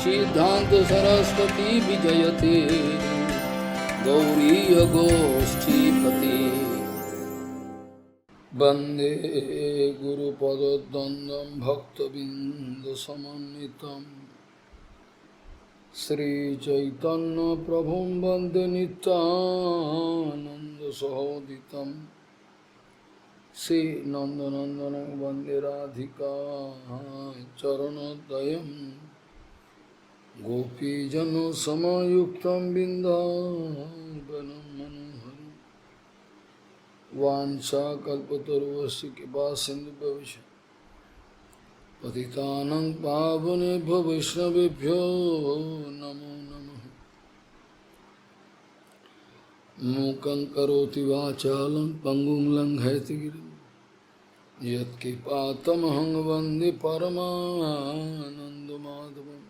सिद्धांत सरस्वती विजयते गौरीय गोष्ठीपति वंदे गुरुपद्वंदं भक्तबिंदसमन्वितं श्रीचैतन्य प्रभुं वंदे नित्यानन्दसहोदितं श्रीनन्दनन्दनं वंदे राधिका चरणोदयं गोपीजनसमायुक्तं बिन्दावनं मनोहरं वाञ्छाकल्पतरुश्च कृपासिन्धुभ्यश्च पतितानां पावनेभ्यो वैष्णवेभ्यो नमो नमः। मूकं करोति वाचालं पङ्गुं लङ्घयति गिरिं यत्कृपातमहं वन्दे परमानन्दमाधवम्।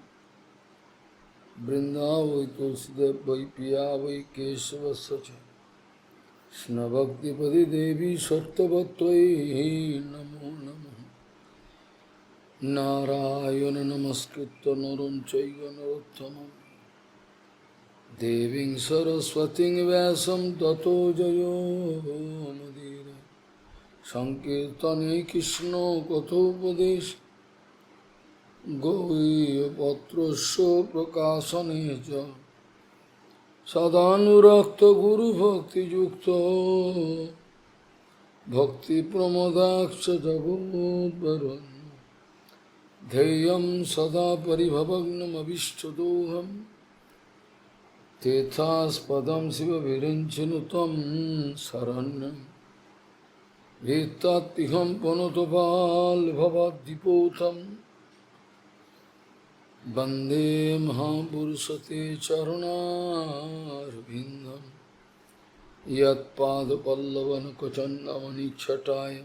वृंदावै तुलसीदेव वै पिया वै केशवस्य च कृष्णभक्तिपदे देवी सत्यवत्त्वयि नमो नमः। नारायण नमस्कृत्य नरं चैव नरोत्तमं देवीं सरस्वतीं व्यासं ततो जयो मुदीरये। संकीर्तने कृष्ण कथोपदेश गौरीपत्रस्य प्रकाशने च सदानुरक्त गुरुभक्तियुक्तो भक्तिप्रमोदाक्ष जगोद्वरुन् ध्येयं सदा परिभवग्नमभिष्टदोहं तीर्थास्पदं शिवविरिञ्चिनु तं शरण्यं भीत्तात्तिहं पुनतपाल्भवद्दिपोतं वन्दे महापुरुषते चरणारविन्दं यत्पादपल्लवनखचन्दमनिच्छटाय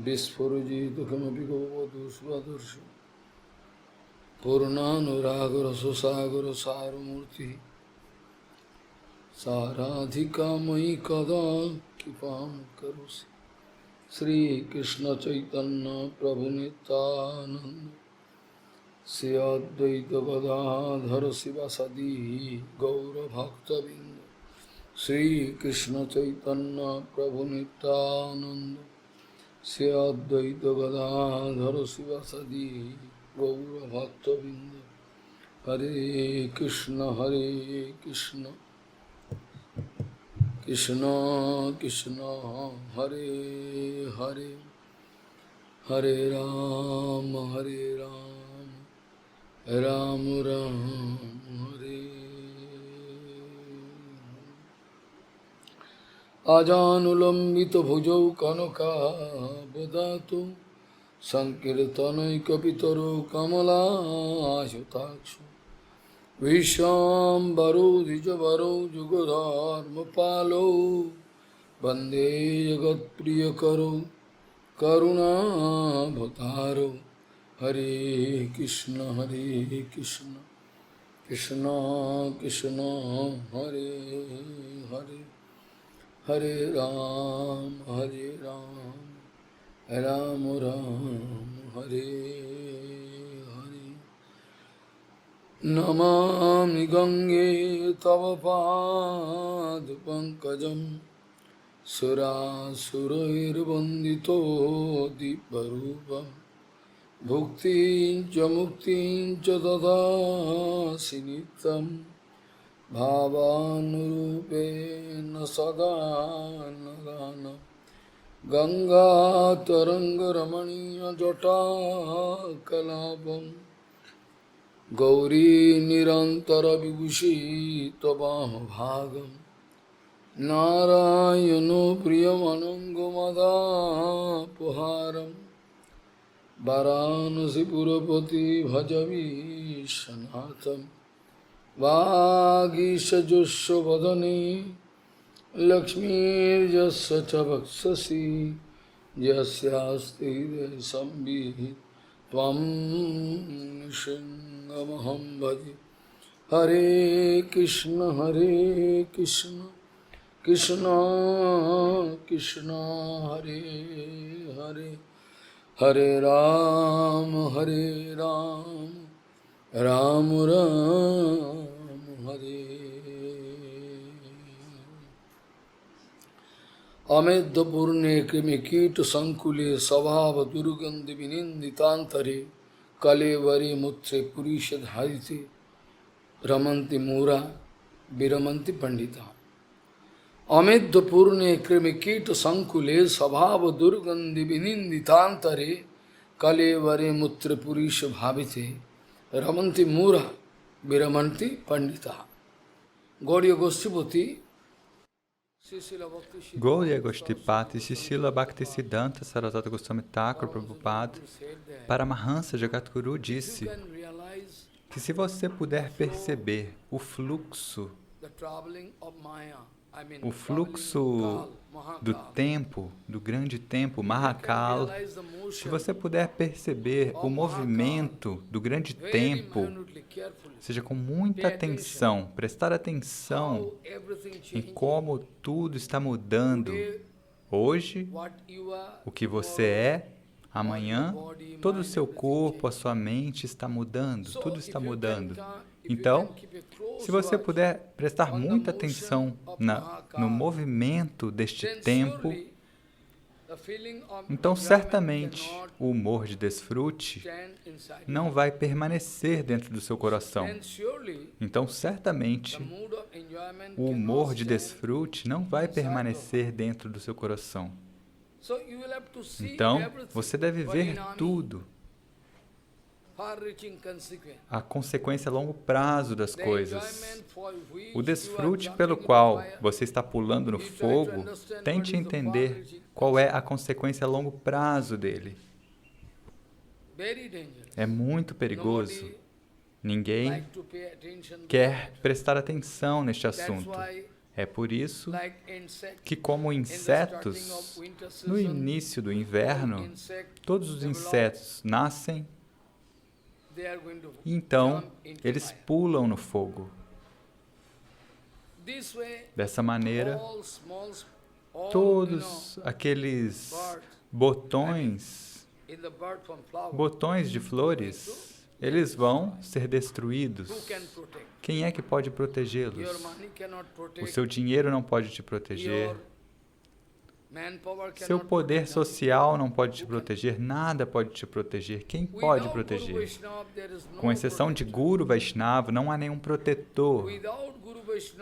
विस्फुरजितु किमपि गोवधूष्वदर्शि पूर्णानुरागरससागरसारमूर्तिः साराधिका मयि कदा कृपां करोसि। श्रीकृष्णचैतन्य प्रभुनितानन्द श्री अद्वैत गदाधर शिवासादि गौरभक्तबिंद श्रीकृष्ण चैतन्य प्रभु नित्यानंद श्री अद्वैत गदाधर शिवासादि गौरभक्तबिंद। हरे कृष्ण कृष्ण कृष्ण हरे हरे हरे राम राम राम हरे। आजानुलंबित भुजौ कनकावदातु संकीर्तनैकपितरो कमलायुताक्षु विश्वाम्बरो द्विजवरो जुगधर्मपालो वन्दे जगत्प्रियकरो करुणाभतारो। हरे कृष्ण कृष्ण कृष्ण हरे हरे हरे राम राम राम हरे हरे। नमामि गंगे तव पादपङ्कजं सुरासुरैर्वन्दितो दिव्यरूपम् भुक्तिं च मुक्तिं च ददासि नित्यं भावानुरूपेण सदा नदानं। गंगातरङ्गरमणीयजटाकलापं गौरी निरन्तरविभूषी त्वमभागं नारायणो प्रियमनङ्गमदापहारम् वाराणसीपुरपति भजवीशनाथं वागीशजुष्व वदने लक्ष्मीर्यस्य च वक्षसि यस्यास्ति संवित् त्वं नृसिंहमहं भजे। हरे कृष्ण कृष्ण कृष्ण हरे हरे हरे Ram Ram Ram Hare. Amedya Purne Krimikita Sankule Savava Durgandhi Vininditantare Kalevari Mutre Purishad Harite Ramanti Mura Viramanti Pandita. Amedya Purne Krimikita Sankule Savava Durgandhi Vininditantare Kalevari Mutre Purisha Bhavite Ramanti Mura Viramanti Pandita. Gauriya Goshtipati Gauriya Goshtipati Srila Bhaktisiddhanta Saraswata Goswami Thakur Prabhupada Paramahansa Jagadguru disse que se você puder perceber o fluxo do tempo, do grande tempo, Mahakal, se você puder perceber o movimento do grande tempo, seja com muita atenção, prestar atenção em como tudo está mudando. Hoje, o que você é, amanhã, todo o seu corpo, a sua mente está mudando, tudo está mudando. Então, se você puder prestar muita atenção no movimento deste tempo, então certamente o humor de desfrute não vai permanecer dentro do seu coração. Então certamente o humor de desfrute não vai permanecer dentro do seu coração. Então você deve ver tudo. A consequência a longo prazo das coisas. O desfrute pelo qual você está pulando no fogo, tente entender qual é a consequência a longo prazo dele. É muito perigoso. Ninguém quer prestar atenção neste assunto. É por isso que, como insetos, no início do inverno, todos os insetos nascem e então eles pulam no fogo. Dessa maneira, todos aqueles botões de flores, eles vão ser destruídos. Quem é que pode protegê-los? O seu dinheiro não pode te proteger. Seu poder social não pode te proteger, nada pode te proteger. Quem pode proteger? Com exceção de Guru Vaishnava, não há nenhum protetor.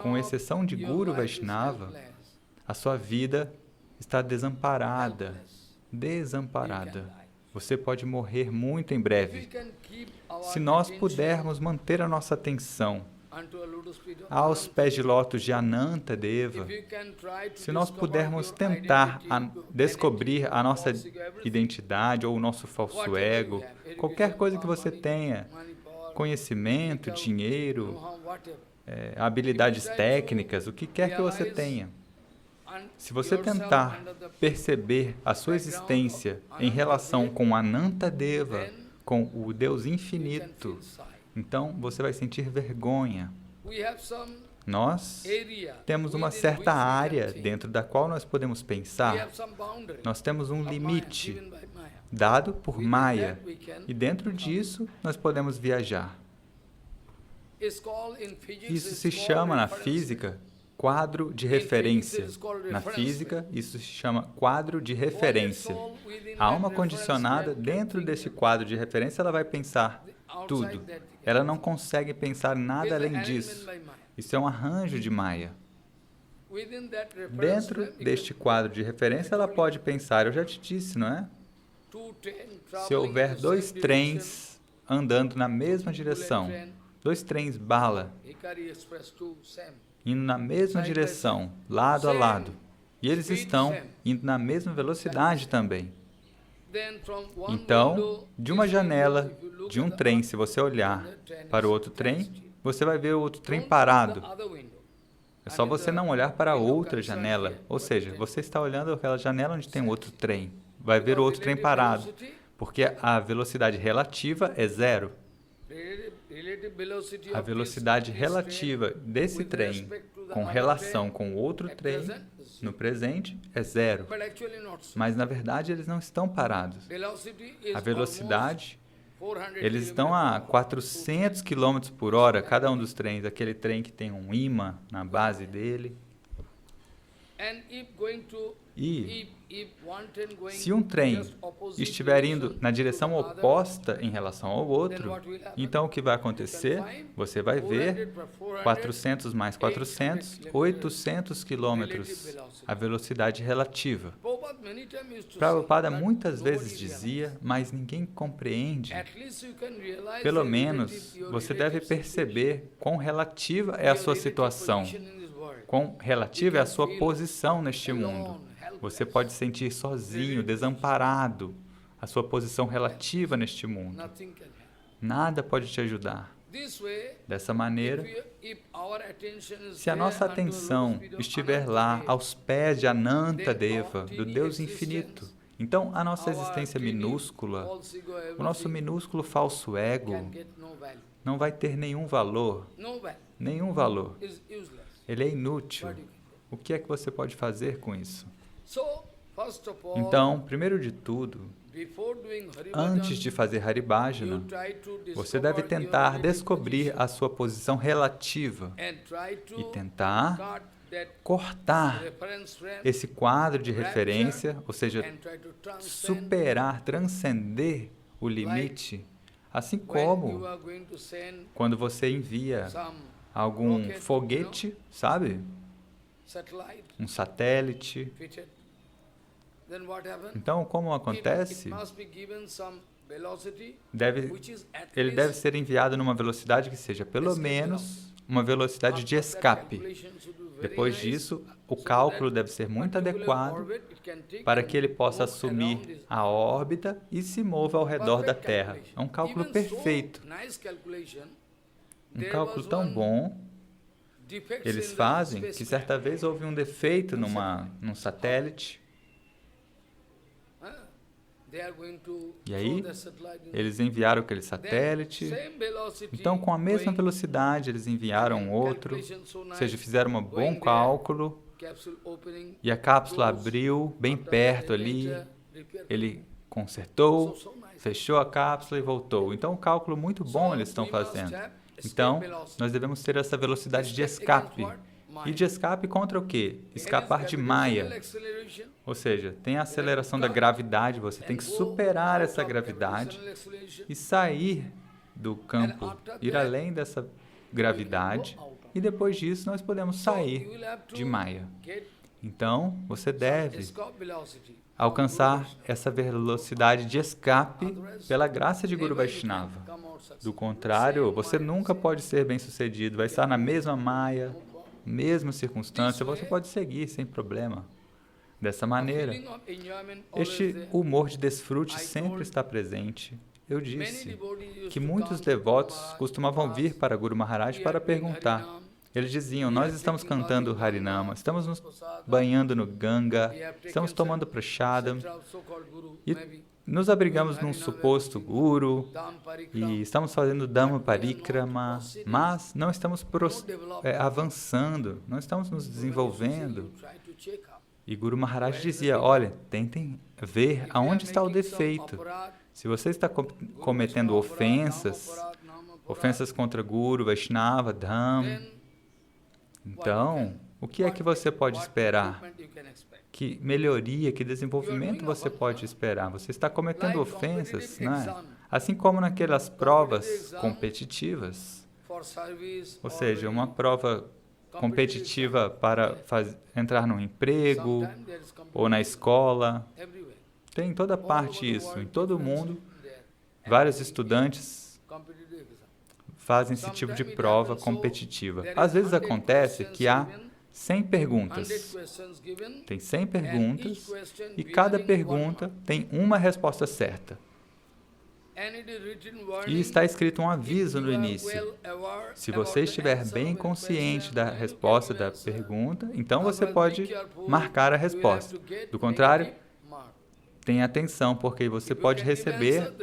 Com exceção de Guru Vaishnava, a sua vida está desamparada. Desamparada. Você pode morrer muito em breve. Se nós pudermos manter a nossa atenção aos pés de lótus de Anantadeva, se nós pudermos tentar descobrir a nossa identidade ou o nosso falso ego, qualquer coisa que você tenha, conhecimento, dinheiro, habilidades técnicas, o que quer que você tenha, se você tentar perceber a sua existência em relação com Anantadeva, com o Deus infinito, então você vai sentir vergonha. Nós temos uma certa área dentro da qual nós podemos pensar. Nós temos um limite dado por Maya. E dentro disso, nós podemos viajar. Isso se chama na física quadro de referência. Na física, isso se chama quadro de referência. A alma condicionada, dentro desse quadro de referência, ela vai pensar tudo. Ela não consegue pensar nada além disso. Isso é um arranjo de Maya. Dentro deste quadro de referência, ela pode pensar, eu já te disse, não é? Se houver dois trens andando na mesma direção, dois trens bala, indo na mesma direção, lado a lado, e eles estão indo na mesma velocidade também. Então, de uma janela de um trem, se você olhar para o outro trem, você vai ver o outro trem parado. É só você não olhar para outra janela, ou seja, você está olhando aquela janela onde tem outro trem. Vai ver o outro trem parado, porque a velocidade relativa é zero. A velocidade relativa desse trem com relação com outro trem no presente é zero. Mas, na verdade, eles não estão parados. A velocidade Eles estão a 400 km por hora, cada um dos trens, aquele trem que tem um imã na base dele. E se um trem estiver indo na direção oposta em relação ao outro, então o que vai acontecer? Você vai ver 400 mais 400, 800 quilômetros, a velocidade relativa. Prabhupada muitas vezes dizia, mas ninguém compreende. Pelo menos você deve perceber quão relativa é a sua situação, quão relativa é a sua posição neste mundo. Você pode sentir sozinho, desamparado, a sua posição relativa neste mundo. Nada pode te ajudar. Dessa maneira, se a nossa atenção estiver lá, aos pés de Anantadeva, do Deus infinito, então a nossa existência minúscula, o nosso minúsculo falso ego, não vai ter nenhum valor. Nenhum valor. Ele é inútil. O que é que você pode fazer com isso? Então, primeiro de tudo, antes de fazer Haribhajana, você deve tentar descobrir a sua posição relativa e tentar cortar esse quadro de referência, ou seja, superar, transcender o limite, assim como quando você envia algum foguete, sabe? Um satélite. Então, como acontece? Ele deve ser enviado numa velocidade que seja pelo menos uma velocidade de escape. Depois disso, o cálculo deve ser muito adequado para que ele possa assumir a órbita e se mova ao redor da Terra. É um cálculo perfeito. Um cálculo tão bom. Eles fazem que certa vez houve um defeito num satélite. E aí, eles enviaram aquele satélite. Então, com a mesma velocidade, eles enviaram outro. Ou seja, fizeram um bom cálculo. E a cápsula abriu bem perto ali. Ele consertou, fechou a cápsula e voltou. Então, um cálculo muito bom eles estão fazendo. Então, nós devemos ter essa velocidade de escape. E de escape contra o quê? Escapar de Maya. Ou seja, tem a aceleração da gravidade, você tem que superar essa gravidade e sair do campo, ir além dessa gravidade, e depois disso nós podemos sair de Maya. Então, você deve alcançar essa velocidade de escape pela graça de Guru Vaishnava. Do contrário, você nunca pode ser bem-sucedido, vai estar na mesma Maya, mesma circunstância, você pode seguir sem problema. Dessa maneira, este humor de desfrute sempre está presente. Eu disse que muitos devotos costumavam vir para Guru Maharaj para perguntar. Eles diziam, nós estamos cantando Harinama, estamos nos banhando no Ganga, estamos tomando prashadam e nos abrigamos num suposto guru e estamos fazendo Dhamma Parikrama, mas não estamos avançando, não estamos nos desenvolvendo. E Guru Maharaj dizia, olha, tentem ver aonde está o defeito. Se você está cometendo ofensas contra Guru, Vaishnava, Dhamma, então, o que é que você pode esperar? Que melhoria, que desenvolvimento você pode esperar? Você está cometendo ofensas, não é? Assim como naquelas provas competitivas. Ou seja, uma prova competitiva para entrar num emprego ou na escola. Tem em toda parte isso. Em todo mundo, vários estudantes fazem esse tipo de prova competitiva. Às vezes acontece que há 100 perguntas. Tem 100 perguntas e cada pergunta tem uma resposta certa. E está escrito um aviso no início. Se você estiver bem consciente da resposta da pergunta, então você pode marcar a resposta. Do contrário, tenha atenção, porque você pode receber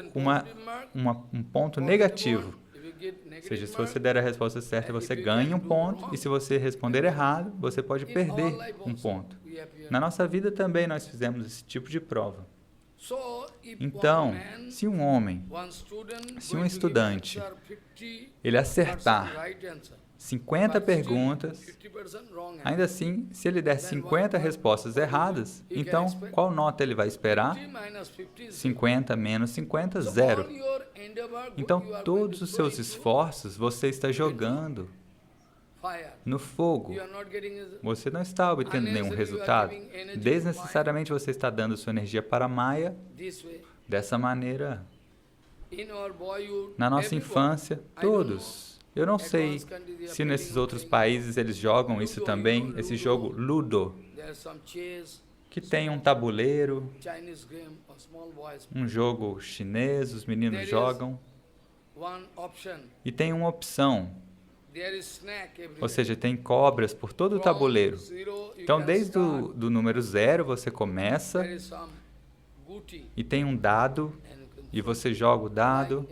um ponto negativo. Ou seja, se você der a resposta certa, você ganha um ponto, e se você responder errado, você pode perder um ponto. Na nossa vida também nós fizemos esse tipo de prova. Então, se um homem, se um estudante, ele acertar 50 perguntas, ainda assim, se ele der 50 respostas erradas, então qual nota ele vai esperar? 50 menos 50, 0. Então, todos os seus esforços você está jogando no fogo. Você não está obtendo nenhum resultado. Desnecessariamente você está dando sua energia para a Maya dessa maneira. Na nossa infância, todos. Eu não sei se nesses outros países eles jogam isso também, esse jogo Ludo, que tem um tabuleiro, um jogo chinês, os meninos jogam, e tem uma opção, ou seja, tem cobras por todo o tabuleiro. Então, desde o número 0 você começa, e tem um dado, e você joga o dado.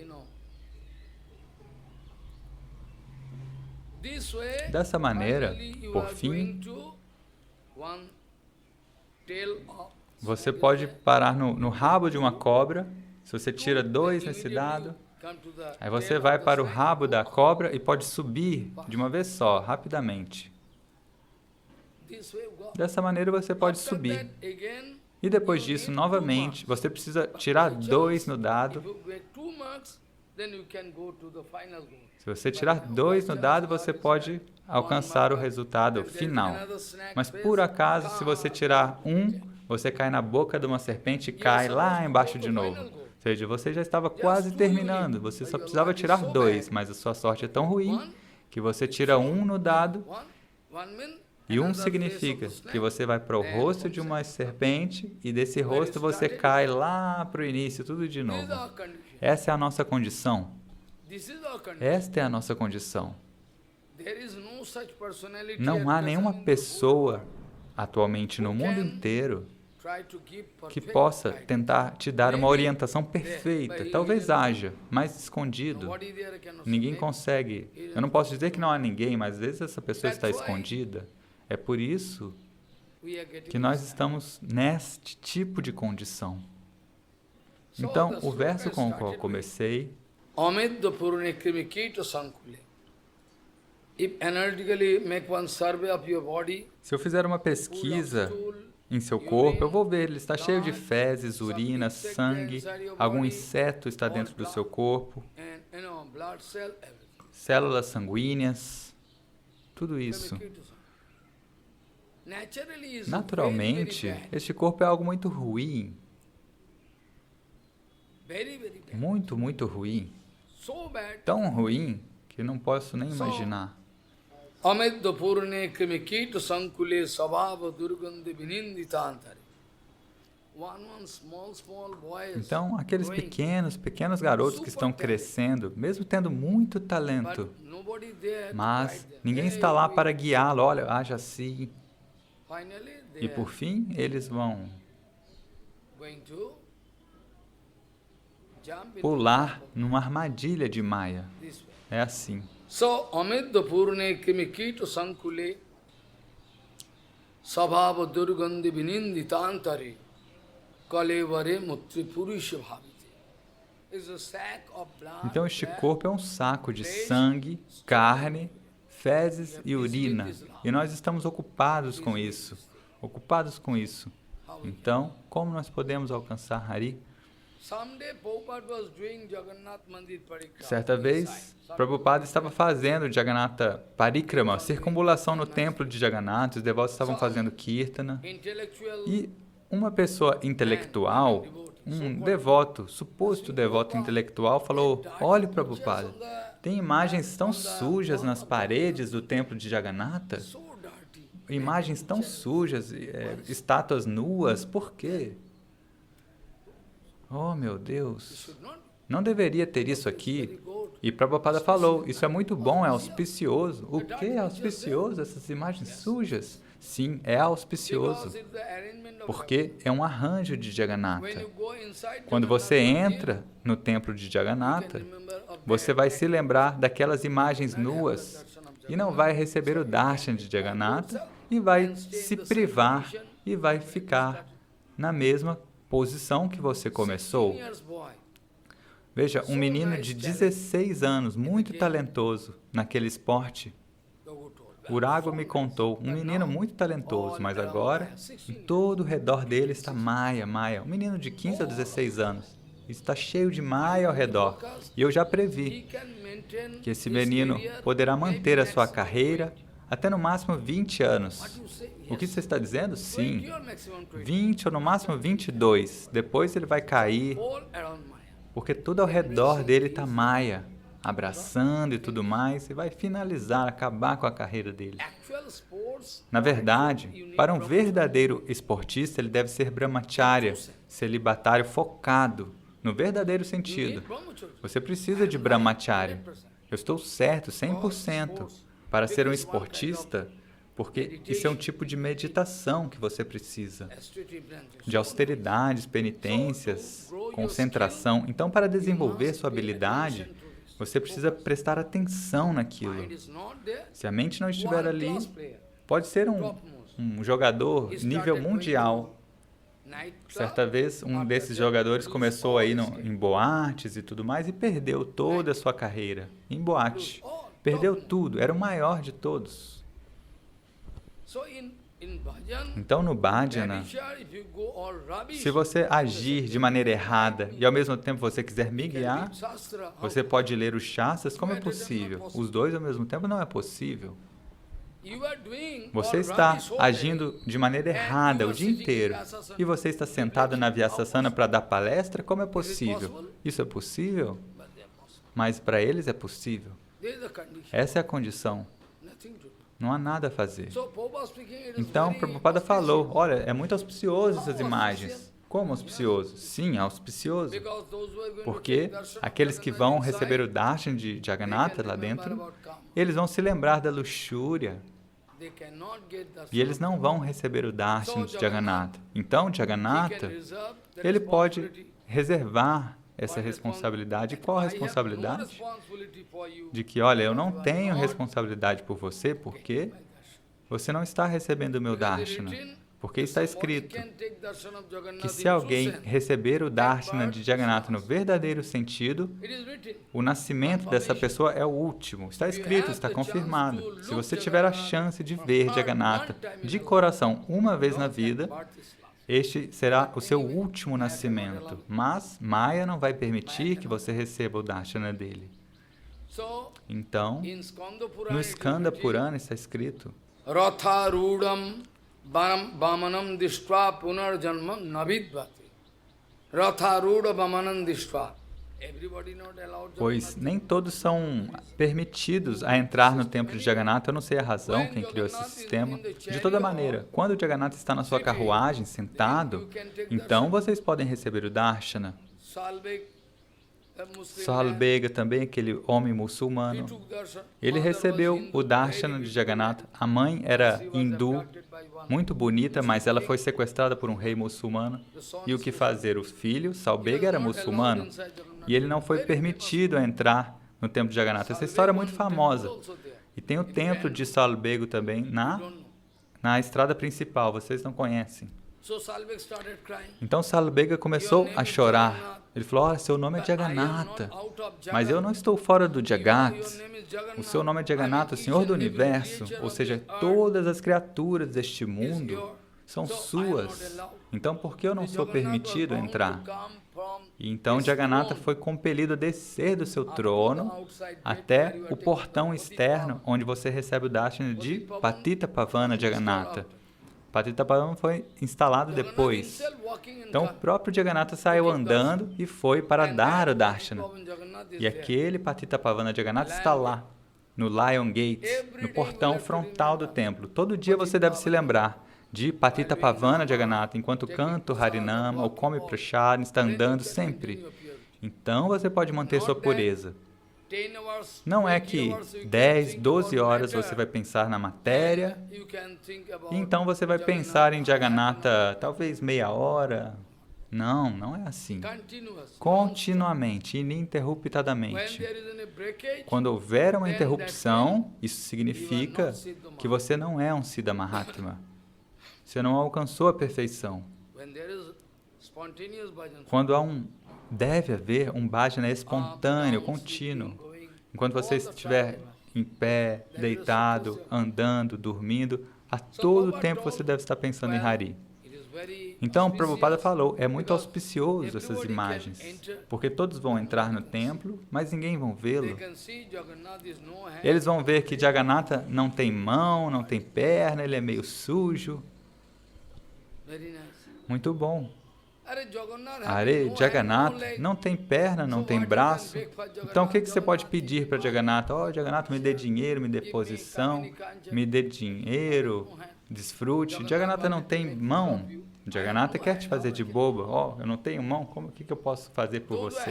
Dessa maneira, por fim, você pode parar no rabo de uma cobra. Se você tira 2 nesse dado, aí você vai para o rabo da cobra e pode subir de uma vez só, rapidamente. Dessa maneira você pode subir. E depois disso, novamente, você precisa tirar 2 no dado. Se você tirar 2 no dado, você pode alcançar o resultado final. Mas, por acaso, se você tirar 1, você cai na boca de uma serpente e cai lá embaixo de novo. Ou seja, você já estava quase terminando, você só precisava tirar 2, mas a sua sorte é tão ruim que você tira 1 no dado, e 1 significa que você vai para o rosto de uma serpente, e desse rosto você cai lá para o início, tudo de novo. Essa é a nossa condição. Esta é a nossa condição. Não há nenhuma pessoa atualmente no mundo inteiro que possa tentar te dar uma orientação perfeita. Talvez haja, mas escondido. Ninguém consegue. Eu não posso dizer que não há ninguém, mas às vezes essa pessoa está escondida. É por isso que nós estamos neste tipo de condição. Então, o verso com o qual eu comecei, se eu fizer uma pesquisa em seu corpo, eu vou ver, ele está cheio de fezes, urina, sangue, algum inseto está dentro do seu corpo, células sanguíneas, tudo isso. Naturalmente, este corpo é algo muito ruim, muito, muito ruim. Tão ruim que não posso nem imaginar. Então, aqueles pequenos garotos que estão crescendo, mesmo tendo muito talento, mas ninguém está lá para guiá-lo. Olha, haja assim. E por fim, eles vão pular numa armadilha de Maya. É assim. So, amidya purne kimikito sankule sabhava durgandhi vininditantare kalevare mutri purusha bhavite. Então, este corpo é um saco de sangue, carne, fezes e urina. E nós estamos ocupados com isso. Então, como nós podemos alcançar Hari? Certa vez, Prabhupada estava fazendo Jagannatha Parikrama, circunambulação no templo de Jagannatha, os devotos estavam fazendo Kirtana, e uma pessoa intelectual, um devoto, suposto devoto intelectual, falou: olhe, Prabhupada, tem imagens tão sujas nas paredes do templo de Jagannatha, imagens tão sujas, estátuas nuas, por quê? Oh, meu Deus, não deveria ter isso aqui. E Prabhupada falou, isso é muito bom, é auspicioso. O que é auspicioso? Essas imagens sujas? Sim, é auspicioso, porque é um arranjo de Jagannatha. Quando você entra no templo de Jagannatha, você vai se lembrar daquelas imagens nuas e não vai receber o darshan de Jagannatha e vai se privar e vai ficar na mesma posição que você começou. Veja, um menino de 16 anos, muito talentoso naquele esporte. Urago me contou, um menino muito talentoso, mas agora, em todo o redor dele está Maya. Um menino de 15 a 16 anos. Está cheio de Maya ao redor. E eu já previ que esse menino poderá manter a sua carreira até no máximo 20 anos. O que você está dizendo? Sim. 20 ou no máximo 22. Depois ele vai cair, porque tudo ao redor dele está Maya, abraçando e tudo mais, e vai finalizar, acabar com a carreira dele. Na verdade, para um verdadeiro esportista, ele deve ser brahmacharya, celibatário focado, no verdadeiro sentido. Você precisa de brahmacharya. Eu estou certo, 100%. Para ser um esportista, porque isso é um tipo de meditação que você precisa, de austeridades, penitências, concentração. Então, para desenvolver sua habilidade, você precisa prestar atenção naquilo. Se a mente não estiver ali, pode ser um jogador nível mundial. Certa vez, um desses jogadores começou aí em boates e tudo mais e perdeu toda a sua carreira em boate. Perdeu tudo, era o maior de todos. Então, no bhajana, se você agir de maneira errada e ao mesmo tempo você quiser me guiar, você pode ler os shastras. Como é possível? Os dois ao mesmo tempo não é possível. Você está agindo de maneira errada o dia inteiro e você está sentado na Vyasasana para dar palestra? Como é possível? Isso é possível? Mas para eles é possível. Essa é a condição. Não há nada a fazer. Então, Prabhupada falou, olha, é muito auspicioso essas imagens. Como auspicioso? Sim, auspicioso. Porque aqueles que vão receber o darshan de Jagannatha lá dentro, eles vão se lembrar da luxúria. E eles não vão receber o darshan de Jagannatha. Então, Jagannatha, ele pode reservar essa responsabilidade. E qual a responsabilidade? De que, olha, eu não tenho responsabilidade por você, porque você não está recebendo o meu darshana. Porque está escrito que se alguém receber o darshana de Jagannatha no verdadeiro sentido, o nascimento dessa pessoa é o último. Está escrito, está confirmado. Se você tiver a chance de ver Jagannatha de coração uma vez na vida, este será o seu último nascimento. Mas Maya não vai permitir que você receba o darshana dele. Então, no Skanda Purana está escrito: Ratharudam Vamanam Dishtva Punarjanmam Navidvati. Ratharuda Vamanam Dishtva. Pois nem todos são permitidos a entrar no templo de Jagannatha. Eu não sei a razão, quem criou esse sistema. De toda maneira, quando o Jagannatha está na sua carruagem, sentado, então vocês podem receber o darshana. Salbega também, aquele homem muçulmano, ele recebeu o darshana de Jagannatha. A mãe era hindu, muito bonita, mas ela foi sequestrada por um rei muçulmano. E o que fazer? O filho, Salbega, era muçulmano. E ele não foi permitido a entrar no templo de Jagannatha. Essa história é muito famosa. E tem o templo de Salbega também na estrada principal, vocês não conhecem. Então Salbega começou a chorar. Ele falou, olha, seu nome é Jagannatha, mas eu não estou fora do Jagat. O seu nome é Jagannatha, o Senhor do Universo, ou seja, todas as criaturas deste mundo são suas. Então, por que eu não sou permitido entrar? E então Jagannatha foi compelido a descer do seu trono até o portão externo, onde você recebe o darshana de Patita Pavana Jagannatha. Patita Pavana foi instalado depois. Então, o próprio Jagannatha saiu andando e foi para dar o darshana. E aquele Patita Pavana Jagannatha está lá, no Lion Gate, no portão frontal do templo. Todo dia você deve se lembrar de Patita Pavana Jagannatha, enquanto canta o Harinama ou come prashad, está andando sempre. Então, você pode manter sua pureza. Não é que 10, 12 horas você vai pensar na matéria, e então você vai pensar em Jagannatha talvez meia hora. Não, não é assim. Continuamente, ininterruptadamente. Quando houver uma interrupção, isso significa que você não é um Siddha Mahatma. Você não alcançou a perfeição. Quando deve haver um bhajana espontâneo, contínuo. Enquanto você estiver em pé, deitado, andando, dormindo, a todo tempo você deve estar pensando em Hari. Então, Prabhupada falou, é muito auspicioso essas imagens, porque todos vão entrar no templo, mas ninguém vão vê-lo. Eles vão ver que Jagannatha não tem mão, não tem perna, ele é meio sujo. Muito bom. Are, Jagannatha não tem perna, não tem braço. Então, o que você pode pedir para Jagannatha? Oh, Jagannatha, me dê dinheiro, me dê posição, me dê dinheiro, desfrute. Jagannatha não tem mão. Jagannatha quer te fazer de boba. Oh, eu não tenho mão, o que eu posso fazer por você?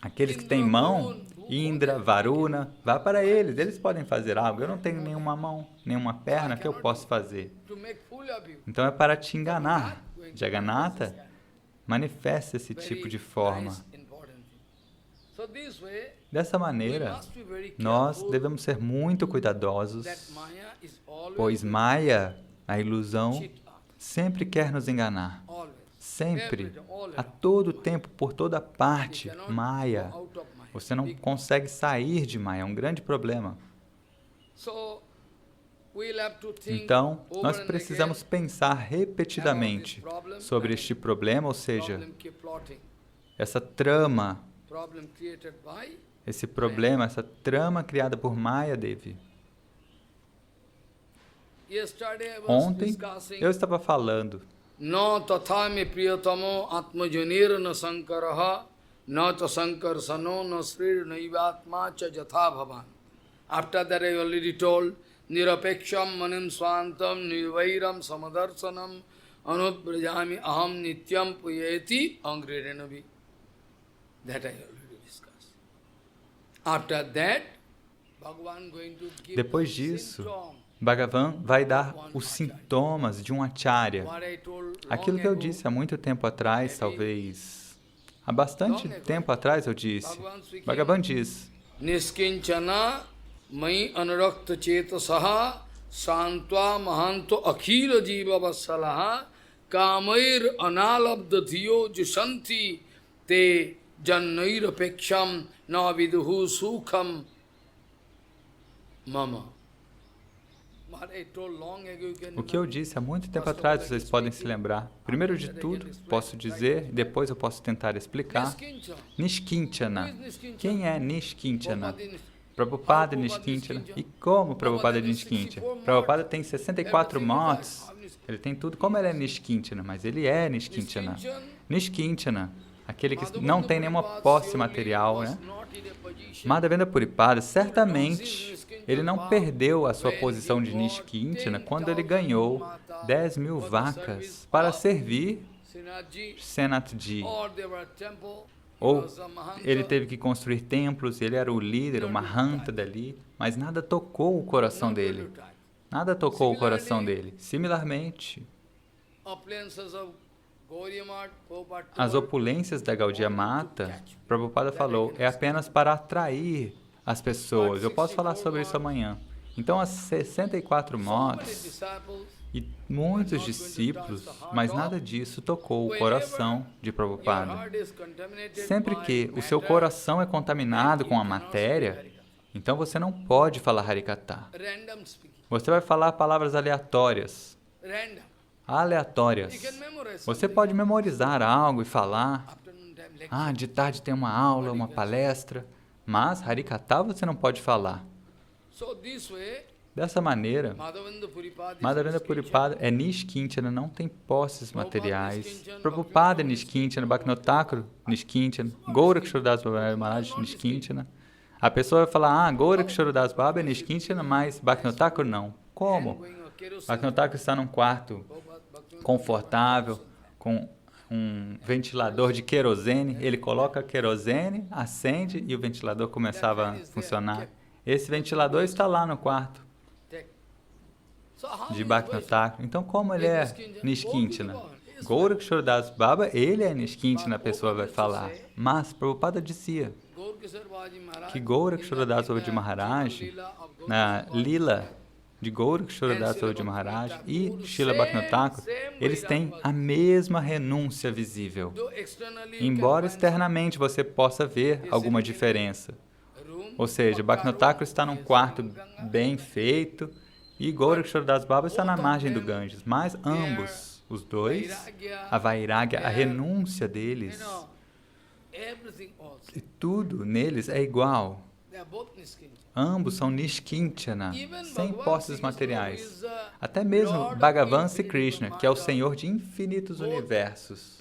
Aqueles que têm mão, Indra, Varuna, vá para eles, eles podem fazer algo. Eu não tenho nenhuma mão, nenhuma perna, o que eu posso fazer? Então é para te enganar. Jagannatha manifesta esse tipo de forma. Dessa maneira, nós devemos ser muito cuidadosos, pois Maya, a ilusão, sempre quer nos enganar. Sempre, a todo tempo, por toda parte, Maya. Você não consegue sair de Maya, é um grande problema. Então, nós precisamos pensar repetidamente sobre este problema, ou seja, essa trama, esse problema, essa trama criada por Maya Devi. Ontem, eu estava falando, No tathame priyatamo atmajanir na sankaraha na cha sankarsano na srir naivatma cha jatha bhavan. After that I already told nirapeksham manim swantam nirvairam samadarsanam anubrajami aham nityam puyeti angrerenavi. That I already discussed. After that, Bhagavan going to give depois disso, Bhagavan vai dar os sintomas de um acharya. Aquilo que eu disse há muito tempo atrás, talvez, há bastante tempo atrás eu disse, Bhagavan diz, Niskinchana mai anurakta chetasaha santva mahanto akhila jiva vassalaha kamair analabdha dhiyo jushanti te jannair apeksham na viduhu sukham mama. O que eu disse há muito tempo atrás, vocês podem se lembrar. Primeiro de tudo, posso dizer, depois eu posso tentar explicar. Nishkinchana. Quem é Nishkinchana? Prabhupada Nishkinchana. E como Prabhupada é Nishkinchana? Prabhupada tem 64 motos, ele tem tudo. Como ele é Nishkinchana? Mas ele é Nishkinchana. Nishkinchana, aquele que não tem nenhuma posse material, né? Madhavendra Puripada, certamente, ele não perdeu a sua posição de Nishkinchana quando ele ganhou 10.000 vacas para servir Senatji. Ou ele teve que construir templos, ele era o líder, o Mahanta dali, mas nada tocou o coração dele. Nada tocou o coração dele. Similarmente, as opulências da Gaudiya Mata, Prabhupada falou, é apenas para atrair as pessoas. Eu posso falar sobre isso amanhã. Então, as 64 motos e muitos discípulos, mas nada disso tocou o coração de Prabhupada. Sempre que o seu coração é contaminado com a matéria, então você não pode falar Harikatha. Você vai falar palavras aleatórias. Você pode memorizar algo e falar, de tarde tem uma aula, uma palestra, mas Harikatha você não pode falar. Dessa maneira, Madhavendra Puripada é Nishkinchana, não tem posses materiais. Prabhupada é Nishkinchana, Bhaktivinoda Thakur, Nishkinchana, Gauraksharodas Baba Maharaj, Nishkinchana. A pessoa vai falar, Gauraksharodas Baba é Nishkinchana, mas Bhaktivinoda Thakur não. Como? Bhaktivinoda Thakur está num quarto confortável, com um ventilador de querosene, ele coloca querosene, acende e o ventilador começava a funcionar. Esse ventilador está lá no quarto de Bhaktivinoda Thakur. Então, como ele é Nishkinchana? Gauraksharodas Baba, ele é Nishkinchana, a pessoa vai falar. Mas Prabhupada dizia que Gauraksharodas Baba de Maharaj, na Lila de Gorakshora Das Maharaj e Srila Bhaktivinoda Thakur, eles têm a mesma renúncia visível. Embora externamente você possa ver alguma diferença. Ou seja, Bhaktivinoda Thakur está num quarto bem feito e Gorakshora Das Baba está na margem do Ganges. Mas ambos, os dois, a Vairagya, a renúncia deles, e tudo neles é igual. Ambos são Nishkinchana, sem posses materiais. Até mesmo Bhagavan Sri Krishna, que é o Senhor de infinitos universos.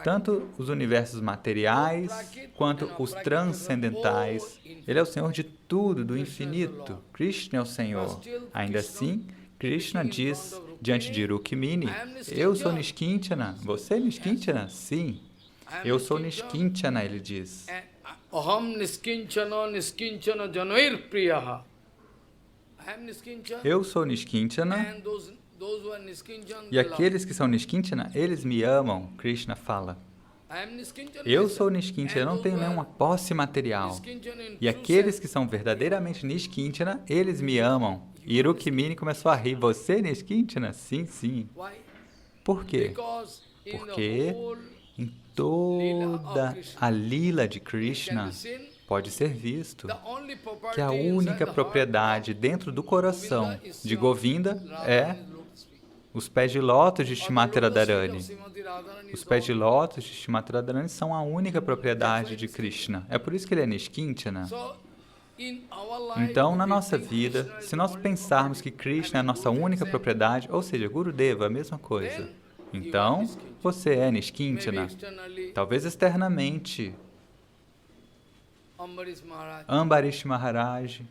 Tanto os universos materiais, quanto os transcendentais. Ele é o Senhor de tudo, do infinito. Krishna é o Senhor. Ainda assim, Krishna diz, diante de Rukmini, eu sou Nishkinchana. Você é Nishkinchana? Sim. Eu sou Nishkinchana, ele diz. Aham niskinchana janoir priyaha. Eu sou Nishkinchana e aqueles que são Nishkinchana, eles me amam, Krishna fala. Eu sou Nishkinchana, não tenho nenhuma posse material. E aqueles que são verdadeiramente Nishkinchana, eles me amam. E Rukmini começou a rir. Você é Nishkinchana? Sim, sim. Por quê? Porque em toda a lila de Krishna pode ser visto que a única propriedade dentro do coração de Govinda é os pés de lótus de Shrimati Radharani. Os pés de lótus de Shrimati Radharani são a única propriedade de Krishna. É por isso que ele é Nishkinchana. Então, na nossa vida, se nós pensarmos que Krishna é a nossa única propriedade, ou seja, Gurudeva, a mesma coisa, então, você é Nishkinchana. Talvez externamente. Ambarish Maharaj,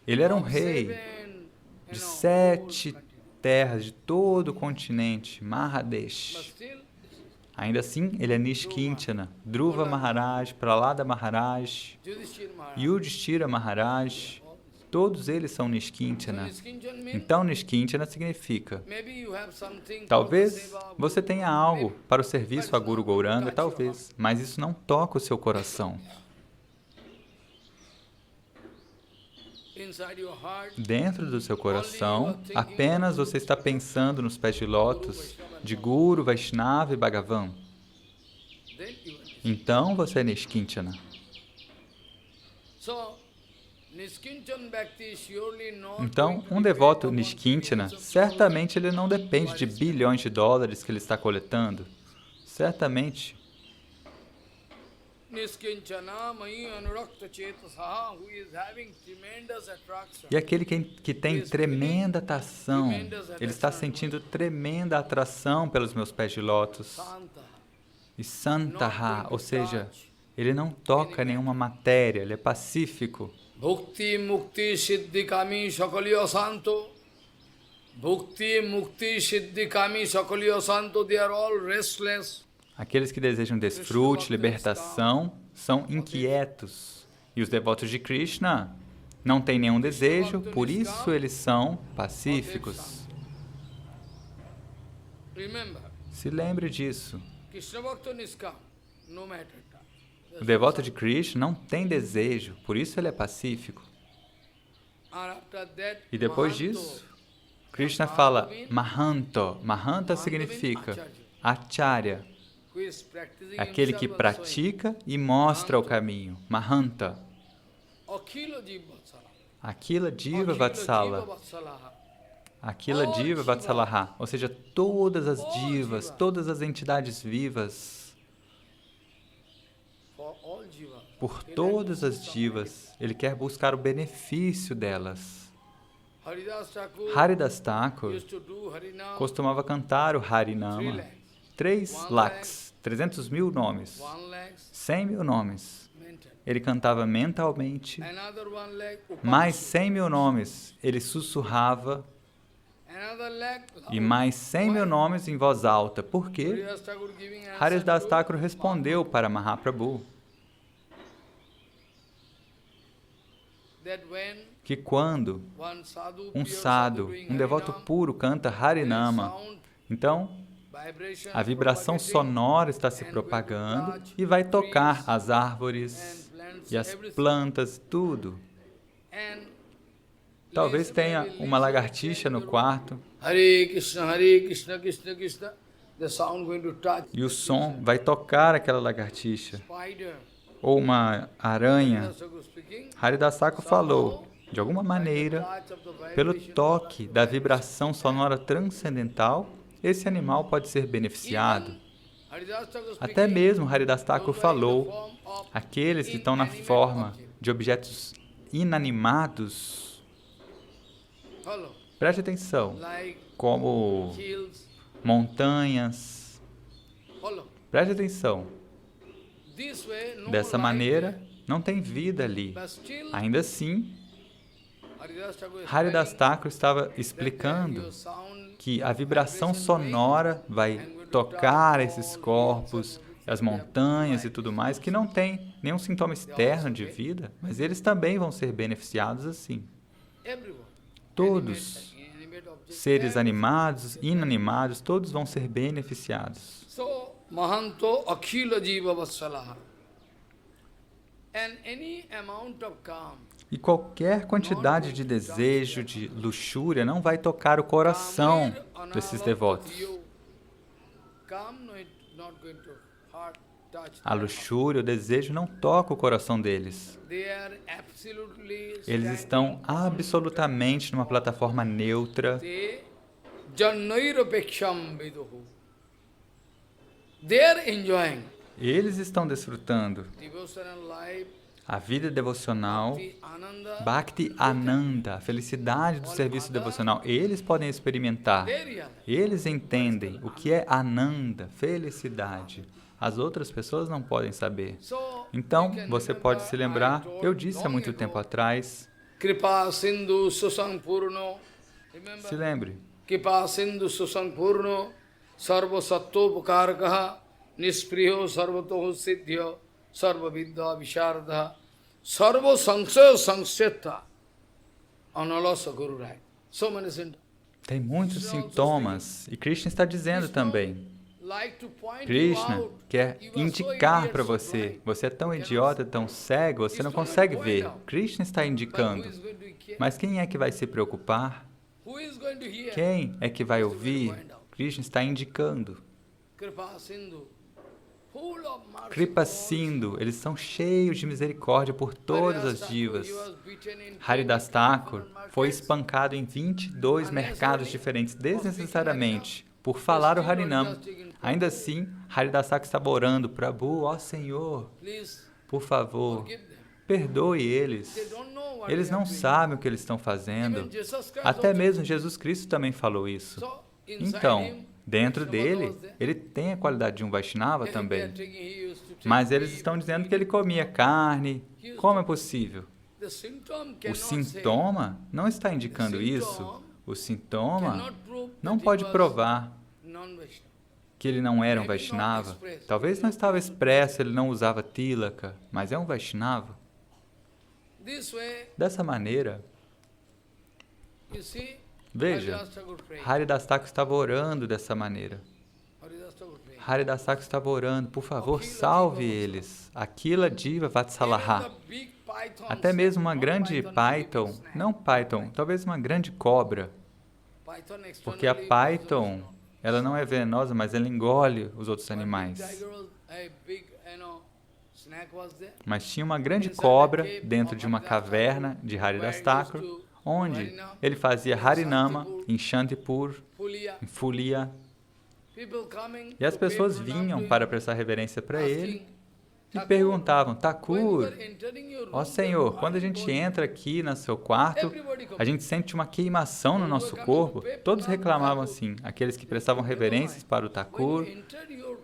ele era um rei de 7 terras, de todo o continente, Mahadesh. Ainda assim, ele é Nishkinchana. Dhruva Maharaj, Prahlada Maharaj, Yudhishthira Maharaj, todos eles são Nishkinchana. Então, Nishkinchana significa, talvez você tenha algo para o serviço a Guru Gauranga, talvez, mas isso não toca o seu coração. Dentro do seu coração, apenas você está pensando nos pés de lótus de Guru, Vaishnava e Bhagavan. Então, você é Nishkinchana. Então, um devoto Nishkinchana, certamente ele não depende de bilhões de dólares que ele está coletando. Certamente. E aquele que tem tremenda atração, ele está sentindo tremenda atração pelos meus pés de lótus. E Santaha, ou seja, ele não toca nenhuma matéria, ele é pacífico. Bhukti, mukti, siddhi, kami, sakaliya santo. Bhukti, mukti, siddhi, kami, sakaliya santo, they are all restless. Aqueles que desejam desfrute, libertação, são inquietos. E os devotos de Krishna não têm nenhum desejo, por isso eles são pacíficos. Se lembre disso. O devoto de Krishna não tem desejo, por isso ele é pacífico. E depois disso, Krishna fala Mahanto. Mahanta significa Acharya, aquele que pratica e mostra o caminho. Mahanta. Akila Jiva Vatsala. Akila Jiva Vatsalaha. Ou seja, todas as divas, todas as entidades vivas, por todas as divas, ele quer buscar o benefício delas. Haridas Thakur costumava cantar o Harinama. 3 lakhs, 300 mil nomes, 100 mil nomes. Ele cantava mentalmente, mais 100 mil nomes ele sussurrava, e mais 100 mil nomes em voz alta. Por quê? Haridas Thakur respondeu para Mahaprabhu que quando um sadhu, um devoto puro, canta Harinama, então a vibração sonora está se propagando e vai tocar as árvores e as plantas, tudo. Talvez tenha uma lagartixa no quarto Hare Krishna, Krishna Krishna, the sound going to touch e o som vai tocar aquela lagartixa. spider. Ou uma aranha. Thakur speaking, Haridas Thakur falou, de alguma maneira, touch of the pelo vibration, toque da vibração sonora transcendental, esse animal pode ser beneficiado. Haridas Thakur Até speaking, mesmo Haridas Thakur those who are in the falou, form of aqueles que estão na inanimate forma object. de objetos inanimados, Follow. preste atenção, Like como hills, montanhas, follow. preste atenção. This way, no Dessa life maneira, there. não tem vida ali. But still, Ainda assim, Haridas Thakur is Haridas telling Thakur estava that explicando your sound que a vibração sonora vai tocar esses corpos, as montanhas e tudo mais, que não tem nenhum sintoma externo de vida, mas eles também vão ser beneficiados assim. everyone. Todos, Inanimate objects, seres animados, inanimados, todos vão ser beneficiados. So, Mahanto Akhila Jiva Vatsalaha. And any amount of calm, E qualquer quantidade de desejo, de luxúria, não vai tocar o coração desses devotos. calm not going to heart touch. A luxúria, o desejo não toca o coração deles. They are absolutely Eles estão absolutamente numa plataforma neutra. They Janairapeksham viduhu. They are enjoying Eles estão desfrutando devotional life, a vida devocional, the Ananda, Bhakti Ananda, a felicidade do serviço devocional. Eles podem experimentar. they realize. Eles entendem o que é Ananda, felicidade. As outras pessoas não podem saber. So, Então, you can você remember, pode se lembrar, I told eu disse há long muito ago, tempo atrás, Kripa Sindhu Susang Purno. Remember? se lembre, Kripa Sindhu Susang Purno, Sarva Sattvopakarakaha, Nispriyo Sarvatoho Siddhyo, Sarva Vidya Visharda, Sarva Sangsaya Sangseta, Analasa Guru Rai. So many symptoms. tem muitos sintomas, e Krishna está dizendo também. Like to point you Krishna out. quer You are so indicar idiot, para so você. blind. Você é tão idiota, tão cego, você não consegue ver. Krishna está But who indicando. is going to care? Mas quem é que vai se preocupar? Who is going to hear? Quem é que vai ouvir? Krishna está indicando. Kripa Sindhu. Full of mercy Kripa for all. Sindhu, eles são cheios de misericórdia por todas as divas. Haridas Thakur foi espancado em 22 mercados diferentes, desnecessariamente, por falar o Harinam. Ainda assim, Haridas Thakur estava orando, Prabhu, ó Senhor, Please por favor, forgive them. perdoe eles. They don't know what Eles they are não doing. sabem o que eles estão fazendo. Even Jesus Christ Até also mesmo did. Jesus Cristo também falou isso. So, inside Então, him, dentro Vaishnava dele, was there. ele tem a qualidade de um Vaishnava They are também. taking- he used to take Mas eles beef, estão dizendo que ele comia carne. Como é possível? The symptom O cannot sintoma não está indicando isso. O say, sintoma cannot prove não that he pode was provar non-Vaishnava. que ele não era um Vaishnava. Talvez não estava expresso, ele não usava tilaka, mas é um Vaishnava. This way, Dessa maneira, you see, veja, Haridas Thakur prayed. Haridas Thakur estava orando dessa maneira. Haridas Thakur prayed. Haridas Thakur estava orando, por favor, salve eles. Aquila Diva Vatsalaha. Even the big pythons, Até mesmo uma not grande python, snake. não python, talvez uma grande cobra, Python porque a externally python, ela não é venenosa, mas ela engole os outros But big animais. tiger was- a big, snake was there. Mas tinha uma grande cobra dentro de uma caverna de Haridas Thakur, onde ele fazia Harinama em Shantipur, Pulia. em Fulia, People coming e as to pay pessoas pranam to vinham him, para prestar reverência para ele asking, e "Thakur, perguntavam, when you Thakur, are entering your ó room, Senhor, the quando a burning gente body, entra aqui no seu quarto, everybody a gente sente uma queimação no nosso corpo. Todos reclamavam assim, aqueles que prestavam reverências para o when Thakur, you enter your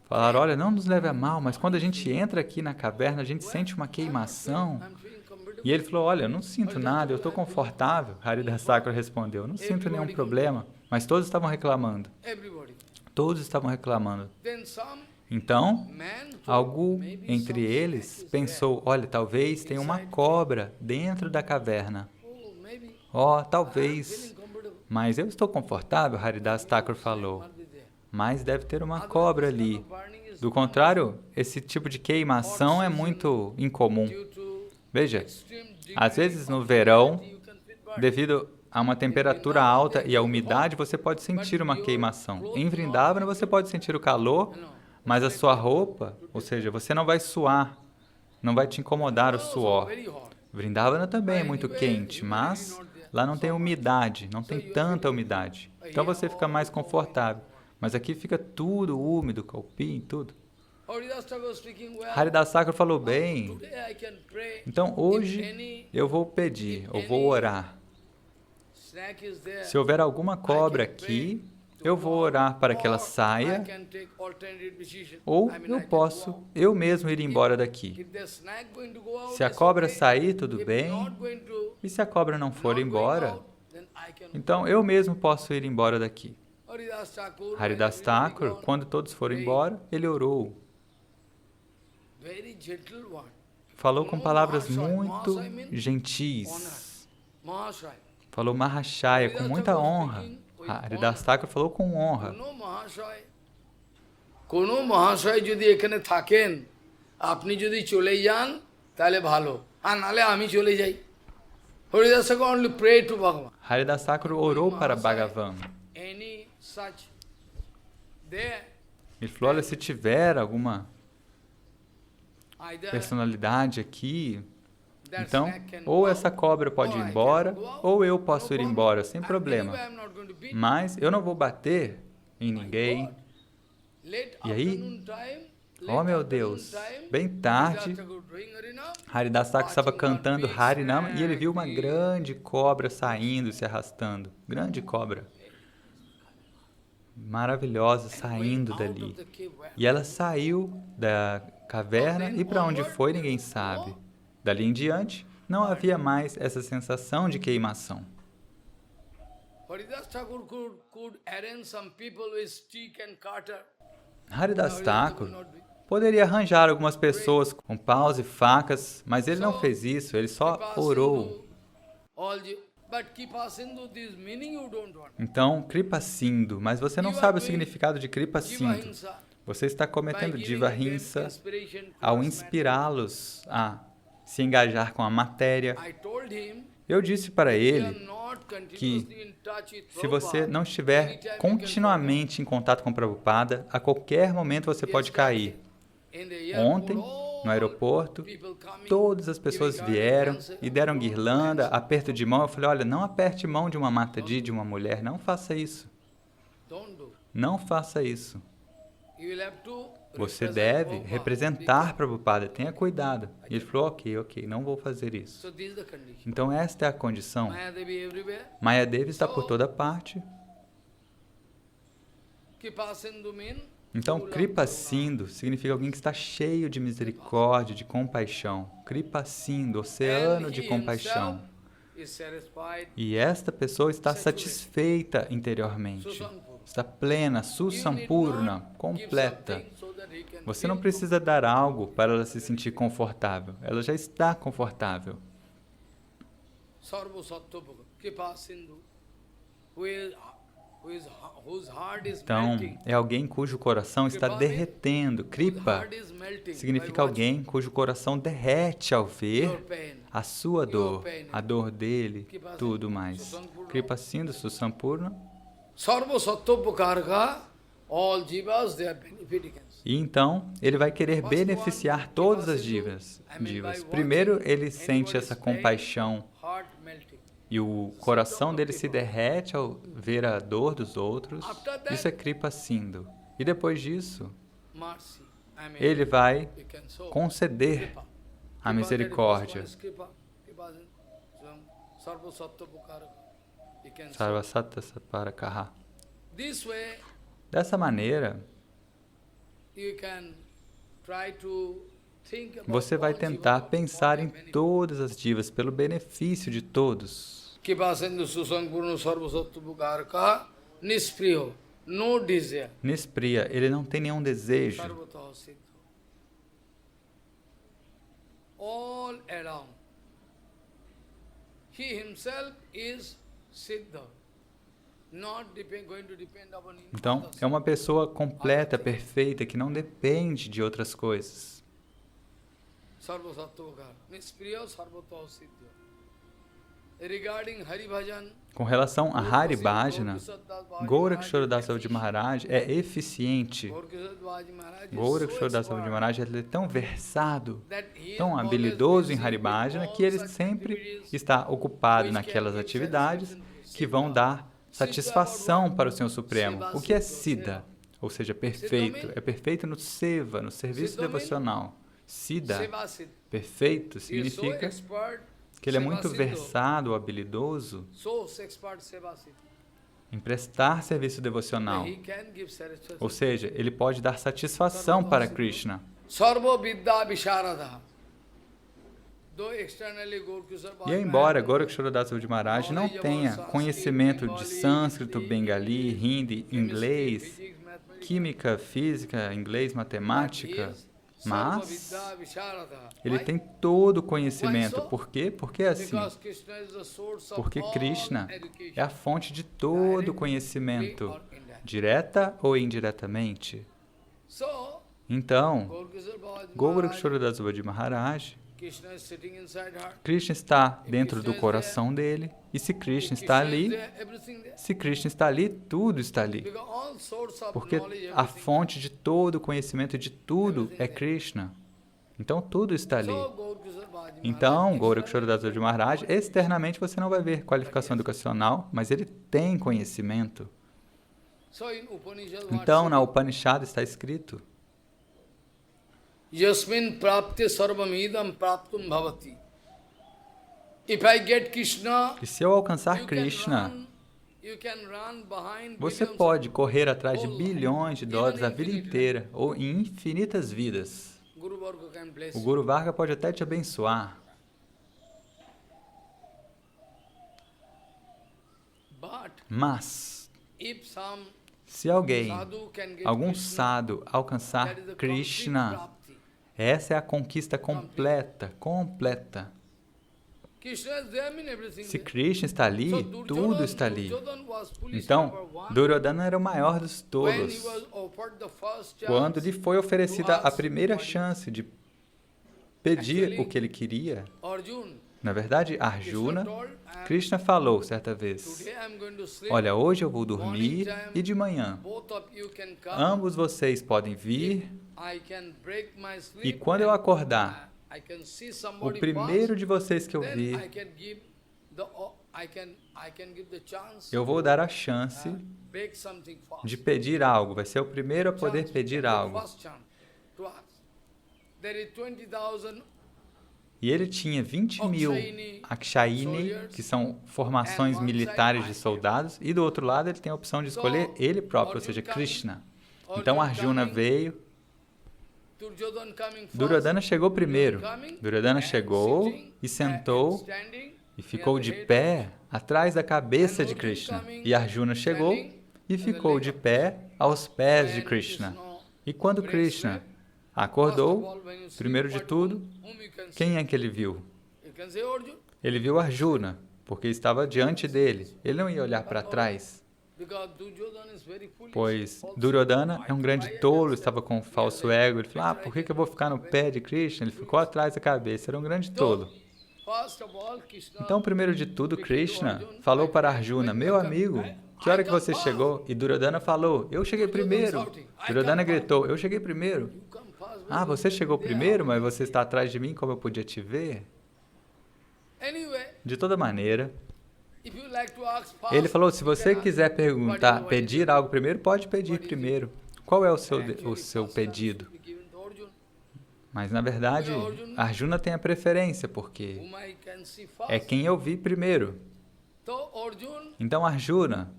falaram, olha, não nos leve a mal, mas quando a gente entra aqui na caverna, a gente sente uma queimação. I'm feeling comfortable. E ele falou, olha, eu não sinto nada, eu estou confortável. Haridas Thakur respondeu, eu não sinto nenhum problema. Mas todos estavam reclamando. Everybody. Todos estavam reclamando. Then some Então, man thought, algo maybe entre some eles snake is pensou, olha, talvez tenha uma cobra dentro da caverna. there. Oh, maybe. Ó, I'm talvez. feeling comfortable. Mas eu estou confortável, Haridas Thakur falou. Must be there. Mas deve ter uma Otherwise, cobra this kind ali. of burning is Do contrário, esse tipo de queimação é muito incomum. due to Veja, extreme às degree vezes no of verão, humidity, you can feel, Devido a uma temperatura alta e a umidade, você pode sentir uma queimação. Em Vrindavana, você pode sentir o calor, mas a sua roupa, ou seja, você não vai suar, não vai te incomodar o suor. Vrindavana também é muito quente, mas lá não tem umidade, não tem tanta umidade. Então você fica mais confortável. Mas aqui fica tudo úmido, calpim, tudo. Haridas Thakur falou bem. Então hoje eu vou pedir, eu vou orar. Se houver alguma cobra aqui, eu vou orar para que ela saia, ou eu posso eu mesmo ir embora daqui. Se a cobra sair, tudo bem, e se a cobra não for embora, então eu mesmo posso ir embora daqui. Haridas Thakur, quando todos foram embora, ele orou. Falou com palavras muito gentis. Falou Mahashaya com muita honra. Haridas Thakur falou com honra. কোনো মহাশয় যদি এখানে থাকেন, আপনি যদি চলে যান, তাহলে ভালো। আর নালে আমি চলে যাই। Haridas Thakur only pray to Bhagavan. Haridas Thakur orou para Bhagavan. Any such there. Ele falou, olha, se tiver alguma personalidade aqui, então, ou essa cobra pode ir embora, ou eu posso ir embora, sem problema. Mas eu não vou bater em ninguém. E aí, oh meu Deus, bem tarde, Haridas Thakur estava cantando Harinama e ele viu uma grande cobra saindo, se arrastando. Grande cobra. Maravilhosa, saindo dali. E ela saiu da caverna e para onde foi ninguém sabe. Dali em diante, não havia mais essa sensação de queimação. Haridas Thakur poderia arranjar algumas pessoas com paus e facas, mas ele não fez isso, ele só orou. Então, Kripa Sindhu, mas você não sabe o significado de Kripa Sindhu. Você está cometendo Jiva Hinsa ao inspirá-los a se engajar com a matéria. Eu disse para ele que se você não estiver continuamente em contato com Prabhupada, a qualquer momento você pode cair. Ontem, no aeroporto, todas as pessoas vieram e deram guirlanda, aperto de mão. Eu falei, olha, não aperte mão de uma Mataji, de uma mulher, não faça isso. Não faça isso. Você deve representar Prabhupada, tenha cuidado. E ele falou, ok, não vou fazer isso. Então esta é a condição. Mayadevi está por toda parte. Então, Kripa Sindhu significa alguém que está cheio de misericórdia, de compaixão. Kripa Sindhu, oceano de compaixão. E esta pessoa está satisfeita interiormente. Está plena, susampurna, completa. Você não precisa dar algo para ela se sentir confortável. Ela já está confortável. Então, é alguém cujo coração está derretendo. Kripa significa alguém cujo coração derrete ao ver a sua dor, a dor dele, tudo mais. Kripa Sindhu Susampurna. E então, ele vai querer beneficiar todas as divas. Primeiro, ele sente essa compaixão e o coração dele se derrete ao ver a dor dos outros. Isso é Kripa Sindhu. E depois disso, ele vai conceder a misericórdia. Sarvasatta Satparakaha. Dessa maneira, você vai tentar pensar em todas as divas pelo benefício de todos. Nispriya, ele não tem nenhum desejo. All around. He himself is Siddha. Então, é uma pessoa completa, perfeita, que não depende de outras coisas. regarding Hari Bhajan, Com relação a Hari Bhajana, Gorakshora Das Babaji Maharaj é eficiente. Gorakshora Das Babaji Maharaj ele é tão versado, tão habilidoso em Hari Bhajana, que ele sempre está ocupado naquelas atividades que vão dar satisfação para o Senhor Supremo. O que é Siddha? Ou seja, perfeito. É perfeito no Seva, no serviço devocional. Siddha, perfeito, significa que ele é muito versado, habilidoso em prestar serviço devocional. Ou seja, ele pode dar satisfação para Krishna. E embora Gorakshora Das Babaji Maharaj não tenha conhecimento de sânscrito, bengali, hindi, inglês, química, física, inglês, matemática, mas ele tem todo o conhecimento. Por quê? Porque é assim. Porque Krishna é a fonte de todo o conhecimento, direta ou indiretamente. Então, Gorakshora Das Babaji Maharaj, Krishna está dentro do coração dele, e se Krishna está ali, tudo está ali. Porque a fonte de todo o conhecimento de tudo é Krishna. Então, tudo está ali. Então, Gorakshora Das Babaji Maharaj, externamente você não vai ver qualificação educacional, mas ele tem conhecimento. Então, na Upanishad está escrito: Yasmin prapte sarvamidam praptum bhavati. If I get Krishna, e se eu alcançar Krishna, você pode correr atrás de bilhões de dólares a vida inteira, ou em infinitas vidas. O Guru Varga pode até te abençoar. Mas, se algum sadhu alcançar Krishna, essa é a conquista completa. Se Krishna está ali, tudo está ali. Então, Duryodhana era o maior dos tolos. Quando lhe foi oferecida a primeira chance de pedir o que ele queria, na verdade, Arjuna, Krishna falou certa vez: olha, hoje eu vou dormir e de manhã ambos vocês podem vir, e quando eu acordar, o primeiro de vocês que eu vir, eu vou dar a chance de pedir algo. Vai ser o primeiro a poder pedir algo. E ele tinha 20.000 Akshayini, que são formações militares de soldados, e do outro lado ele tem a opção de escolher ele próprio, ou seja, Krishna. Então Arjuna veio, Duryodhana chegou primeiro. Duryodhana chegou e sentou e ficou de pé atrás da cabeça de Krishna. E Arjuna chegou e ficou de pé aos pés de Krishna. E quando Krishna acordou, primeiro de tudo, quem é que ele viu? Ele viu Arjuna, porque estava diante dele. Ele não ia olhar para trás, pois Duryodhana é um grande tolo, estava com um falso ego. Ele falou: por que eu vou ficar no pé de Krishna? Ele ficou atrás da cabeça, era um grande tolo. Então, primeiro de tudo, Krishna falou para Arjuna: meu amigo, que hora que você chegou? E Duryodhana falou: eu cheguei primeiro. Duryodhana gritou: eu cheguei primeiro. Você chegou primeiro, mas você está atrás de mim, como eu podia te ver? De toda maneira, ele falou: se você quiser pedir algo primeiro, pode pedir primeiro. Qual é o seu pedido? Mas, na verdade, Arjuna tem a preferência, porque é quem eu vi primeiro. Então, Arjuna,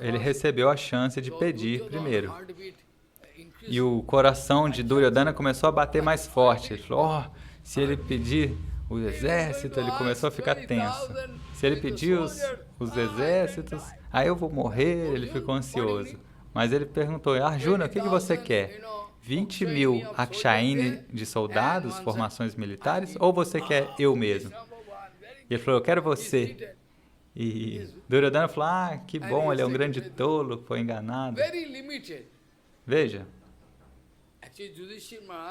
ele recebeu a chance de pedir primeiro. E o coração de Duryodhana começou a bater mais forte. Ele falou: se ele pedir o exército, ele começou a ficar tenso. Se ele pedir os exércitos, aí eu vou morrer. Ele ficou ansioso. Mas ele perguntou: Arjuna, o que você quer? 20.000 Akshayini de soldados, formações militares, ou você quer eu mesmo? E ele falou: eu quero você. E Duryodhana falou: que bom, ele é um grande tolo, foi enganado. Veja,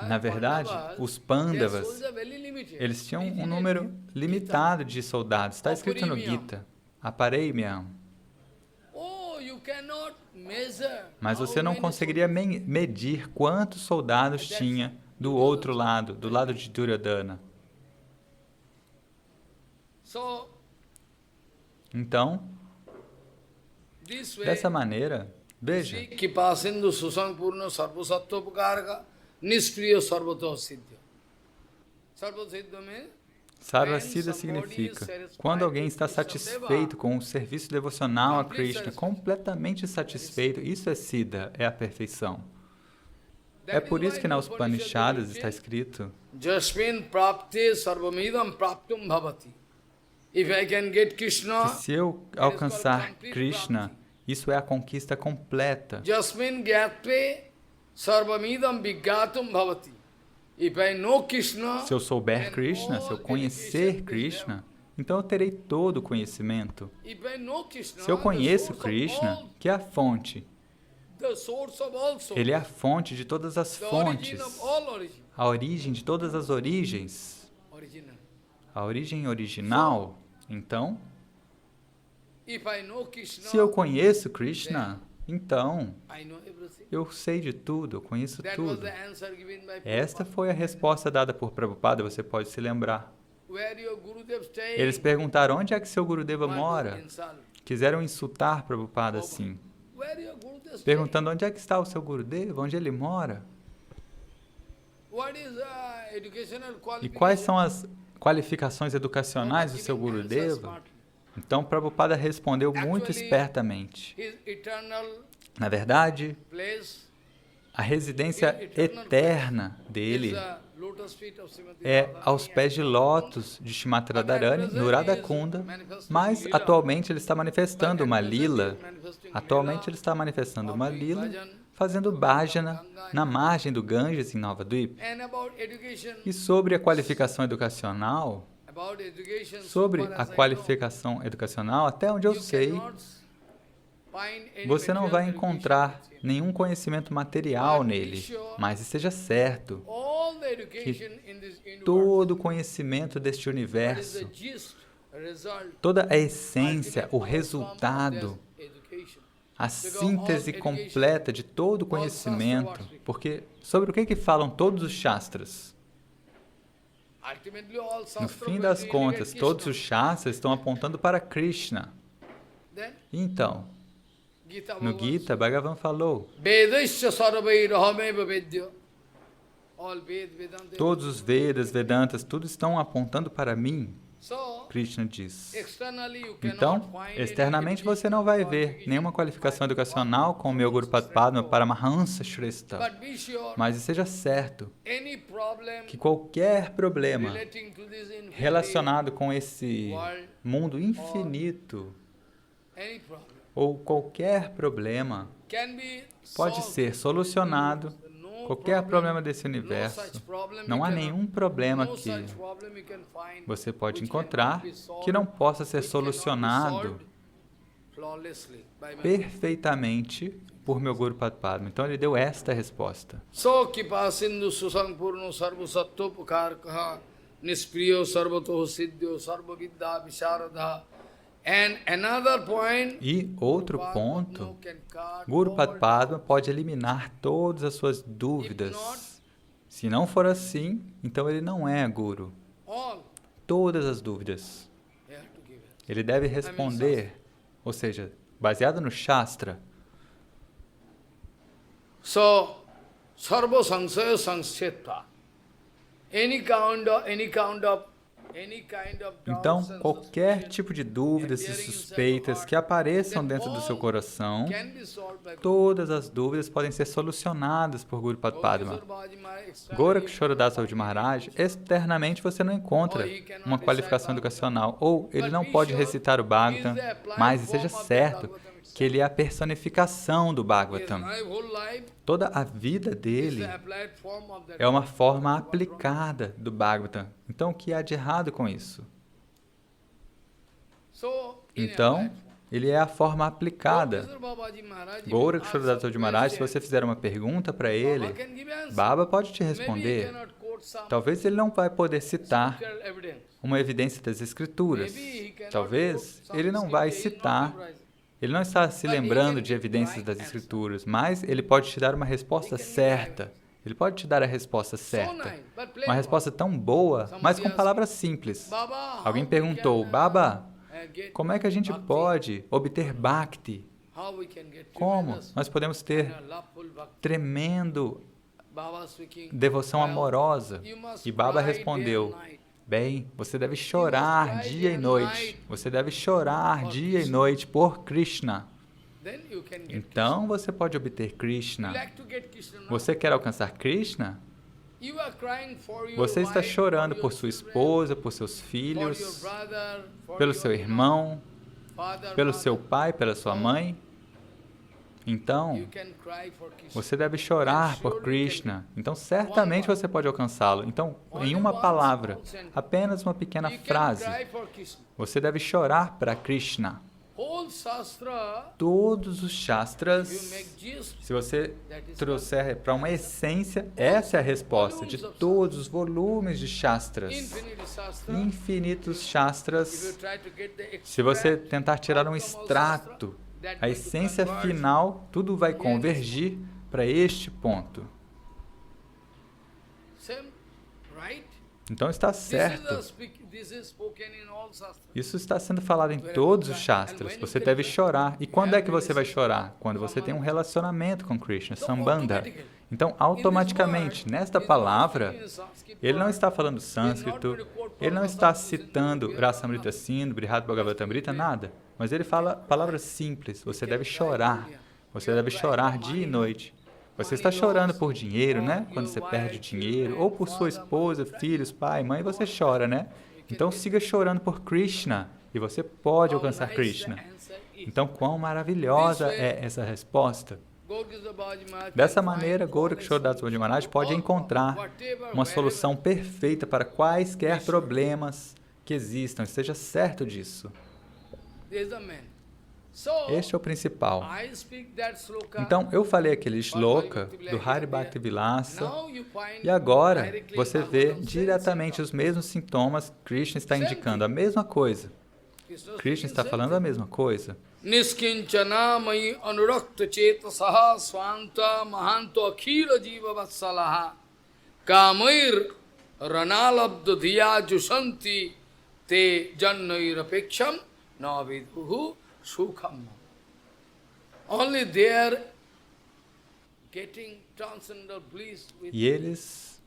Na verdade, os Pandavas, eles tinham um número limitado de soldados. Está escrito no Gita, Apareimyam. Mas você não conseguiria medir quantos soldados tinha do outro lado, do lado de Duryodhana. Então, dessa maneira, veja, Sarvasiddha significa quando alguém está satisfeito com o serviço devocional a Krishna, completamente satisfeito, isso é Siddha, é a perfeição. É por isso que nas Upanishads está escrito Jasmin prapte sarvamidam praptum bhavati. Que se eu alcançar Krishna, isso é a conquista completa. Jasmin gyatve sarvamidam vigatum bhavati. Se eu souber Krishna, se eu conhecer Krishna, então eu terei todo o conhecimento. Se eu conheço Krishna, que é a fonte, ele é a fonte de todas as fontes, a origem de todas as origens, a origem original. Então, se eu conheço Krishna, então eu sei de tudo, eu conheço tudo. Esta foi a resposta dada por Prabhupada, você pode se lembrar. Eles perguntaram, onde é que seu Gurudeva mora? Quiseram insultar Prabhupada assim, perguntando, onde é que está o seu Gurudeva? Onde ele mora? E quais são as qualificações educacionais do seu Gurudeva? Então, Prabhupada respondeu muito espertamente. Na verdade, a residência eterna dele é aos pés de lótus de Shrimati Radharani, no Radhakunda, mas atualmente ele está manifestando uma lila. Atualmente ele está manifestando uma lila, fazendo bhajana na margem do Ganges, em Nova Dvipa. E sobre a qualificação educacional, até onde eu sei, você não vai encontrar nenhum conhecimento material nele, mas esteja certo que todo o conhecimento deste universo, toda a essência, o resultado, a síntese completa de todo o conhecimento, porque sobre o que falam todos os Shastras? No fim das contas, todos os Shastras estão apontando para Krishna. Então, no Gita, Bhagavan falou, todos os Vedas, Vedantas, tudo estão apontando para mim, Krishna diz. Então, externamente você não vai ver nenhuma qualificação educacional com o meu Guru Padma Paramahansa Shrestha. Mas seja certo que qualquer problema relacionado com esse mundo infinito, ou qualquer problema, pode ser solucionado. Qualquer problema desse universo, não há nenhum problema que você pode encontrar que não possa ser solucionado perfeitamente por meu Guru Padma. Então ele deu esta resposta. So kipa sindhu susampurno sarva sattva nispriyo sarvatoh siddhyo sarva vidya visharadha. E outro ponto, Guru Padma pode eliminar todas as suas dúvidas. Se não for assim, então ele não é Guru. Todas as dúvidas. Ele deve responder, ou seja, baseado no Shastra. So, sarva sansaya sanscheta. Any kind of Então, qualquer tipo de dúvidas e suspeitas que apareçam dentro do seu coração, todas as dúvidas podem ser solucionadas por Guru Padma. Gorakshora Das Maharaj, externamente você não encontra uma qualificação educacional, ou ele não pode recitar o Bhagavatam, mas seja certo que ele é a personificação do Bhagavatam. Toda a vida dele é uma forma aplicada do Bhagavatam. Então, o que há de errado com isso? Então, ele é a forma aplicada. Gorakshora Das Babaji Maharaj, se você fizer uma pergunta para ele, Baba pode te responder. Talvez ele não vai poder citar uma evidência das Escrituras. Talvez ele não vai citar, ele não está se lembrando de evidências das Escrituras, mas ele pode te dar uma resposta certa. Ele pode te dar a resposta certa. Uma resposta tão boa, mas com palavras simples. Alguém perguntou, Baba, como é que a gente pode obter Bhakti? Como? Nós podemos ter tremendo devoção amorosa. E Baba respondeu, bem, você deve chorar dia e noite. Você deve chorar dia e noite por Krishna. Então você pode obter Krishna. Você quer alcançar Krishna? Você está chorando por sua esposa, por seus filhos, pelo seu irmão, pelo seu pai, pela sua mãe. Então, você deve chorar por Krishna. Então, certamente você pode alcançá-lo. Então, em uma palavra, apenas uma pequena frase, você deve chorar para Krishna. Todos os Shastras, se você trouxer para uma essência, essa é a resposta de todos os volumes de Shastras. Infinitos Shastras. Se você tentar tirar um extrato, a essência final, tudo vai convergir para este ponto. Então está certo. Isso está sendo falado em todos os Shastras. Você deve chorar. E quando é que você vai chorar? Quando você tem um relacionamento com Krishna, Sambandha. Então, automaticamente, nesta palavra, ele não está falando sânscrito, ele não está citando Rasamrita Sindhu, Brihad Bhagavatamrita, nada. Mas ele fala palavras simples. Você deve chorar. Você deve chorar dia e noite. Você está chorando por dinheiro, né? Quando você perde dinheiro, ou por sua esposa, filhos, pai, mãe, você chora, né? Então siga chorando por Krishna e você pode alcançar Krishna. Então, quão maravilhosa é essa resposta? Dessa maneira, Gorakshora Das Babaji Maharaj pode encontrar uma solução perfeita para quaisquer problemas que existam. Esteja certo disso. Este é o principal. Então, eu falei aquele shloka do Hari Bhakti Vilasa e agora você vê diretamente os mesmos sintomas. Krishna está indicando a mesma coisa. Krishna está falando a mesma coisa. Niskinchana mai anurakta chetasaha swanta mahanto akhila jiva vatsalaha kamair ranalabda dhiya jushanti te jannair apeksham naviduhu sukham. Only they are getting transcendental bliss with E eles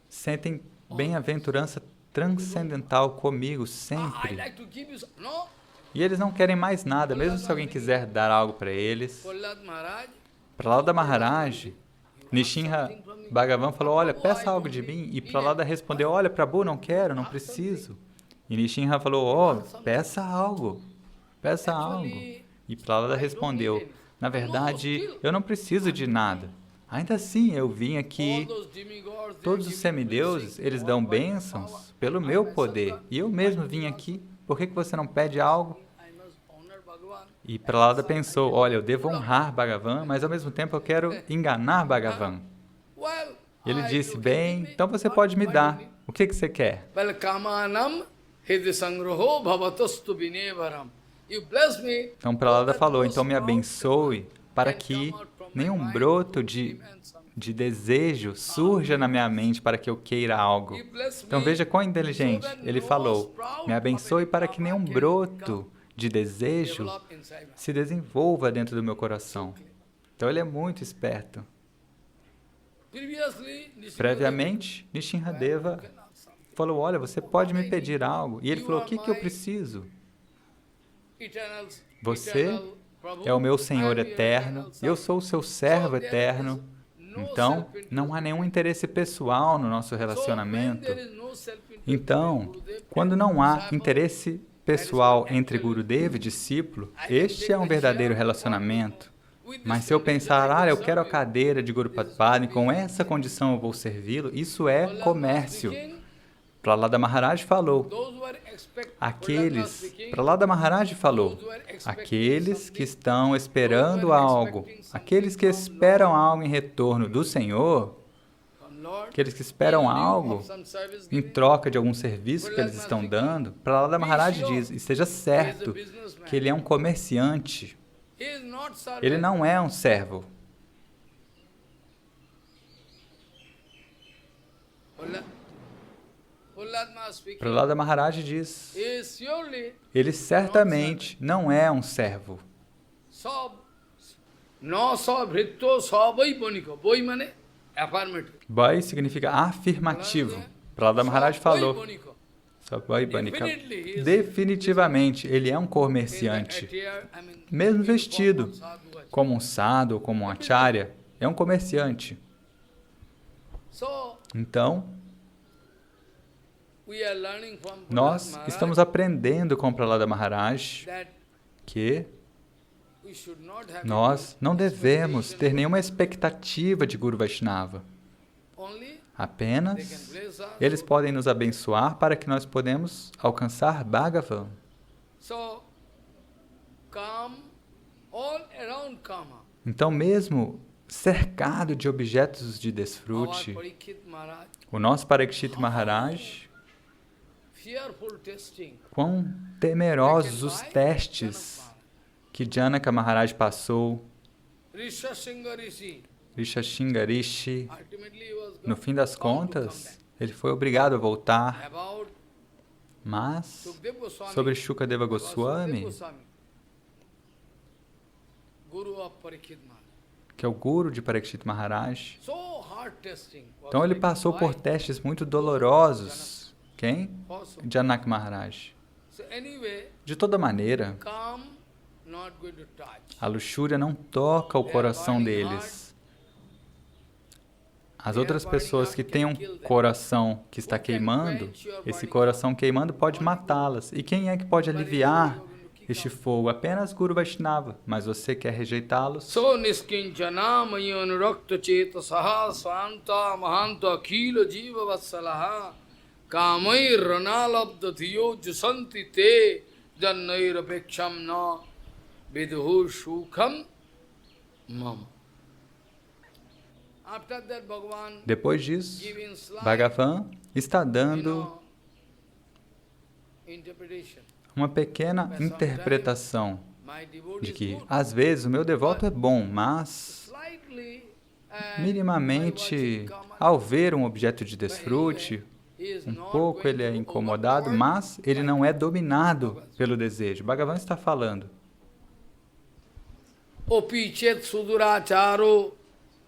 sentem bem-aventurança transcendental comigo sempre. I like to give you no. E eles não querem mais nada, mesmo se alguém quiser dar algo para eles. Prahlad Maharaj, Prahlada Maharaj, Nishinra Bhagavan falou, olha, peça algo de mim. E Prahlada respondeu, olha, Prabhu, não quero, não preciso. E Nishinra falou, peça algo, peça algo. E Prahlada respondeu, na verdade, eu não preciso de nada. Ainda assim, eu vim aqui, todos os semideuses, eles dão bênçãos pelo meu poder. E eu mesmo vim aqui. Por que você não pede algo? E Prahlada pensou, olha, eu devo honrar Bhagavan, mas ao mesmo tempo eu quero enganar Bhagavan. Ele disse, bem, então você pode me dar. O que você quer? Então Prahlada falou, então me abençoe para que nenhum broto de desejo surja na minha mente para que eu queira algo. Então veja quão inteligente. Ele falou, me abençoe para que nenhum broto de desejo se desenvolva dentro do meu coração. Então ele é muito esperto. Previamente, Nishinradeva falou, olha, você pode me pedir algo. E ele falou, o que eu preciso? Você é o meu Senhor eterno, eu sou o seu servo eterno. Então, não há nenhum interesse pessoal no nosso relacionamento. Então, quando não há interesse pessoal entre Gurudeva e discípulo, este é um verdadeiro relacionamento. Mas se eu pensar, eu quero a cadeira de Guru Padma e com essa condição eu vou servi-lo, isso é comércio. Prahlada Maharaj falou, Aqueles, Prahlada Maharaj falou, aqueles que estão esperando algo, aqueles que esperam algo em retorno do Senhor, aqueles que esperam algo em troca de algum serviço que eles estão dando, Prahlada Maharaj diz, esteja certo que ele é um comerciante, ele não é um servo. Prahlada Maharaj diz, ele certamente não é um servo. Vai significa afirmativo. Prahlada Maharaj falou, definitivamente ele é um comerciante. Mesmo vestido como um sadhu ou como um acharya, é um comerciante. Então, nós estamos aprendendo com Prahlada Maharaj que nós não devemos ter nenhuma expectativa de Guru Vaishnava. Apenas, eles podem nos abençoar para que nós podemos alcançar Bhagavan. Então, mesmo cercado de objetos de desfrute, o nosso Parikshit Maharaj, quão temerosos os testes que Janaka Maharaj passou, Rishashinga Rishi, no fim das contas, ele foi obrigado a voltar. Mas, sobre Shukadeva Goswami, que é o guru de Parikshit Maharaj, então ele passou por testes muito dolorosos. Quem? Janaka Maharaj. De toda maneira, a luxúria não toca o coração deles. As outras pessoas que têm um coração que está queimando, esse coração queimando pode matá-las. E quem é que pode aliviar este fogo? Apenas Guru Vaishnava. Mas você quer rejeitá-los? So niskinchana mayon rakta chetasaha swanta mahanta akhila jiva vatsalaha kamai ranalabda dhiyo jusanti te jannair apeksham na vidhu shukham mam. Depois disso, Bhagavan está dando uma pequena interpretação de que, às vezes, o meu devoto é bom, mas, minimamente, ao ver um objeto de desfrute, um pouco ele é incomodado, mas ele não é dominado pelo desejo. Bhagavan está falando. Opi chet suduracharo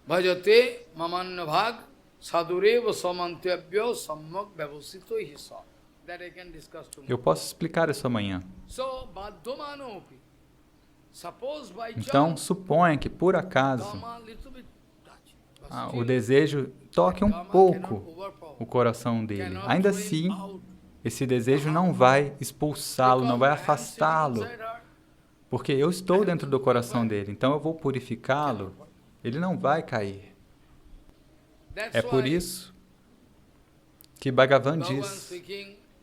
bhajate mamanna bhag sadureva samantyabhyo sammak vyavasito hisa. Eu posso explicar isso amanhã. Então, suponha que, por acaso, o desejo toque um pouco o coração dele. Ainda assim, esse desejo não vai expulsá-lo, não vai afastá-lo, porque eu estou dentro do coração dele, então eu vou purificá-lo, ele não vai cair. É por isso que Bhagavan diz,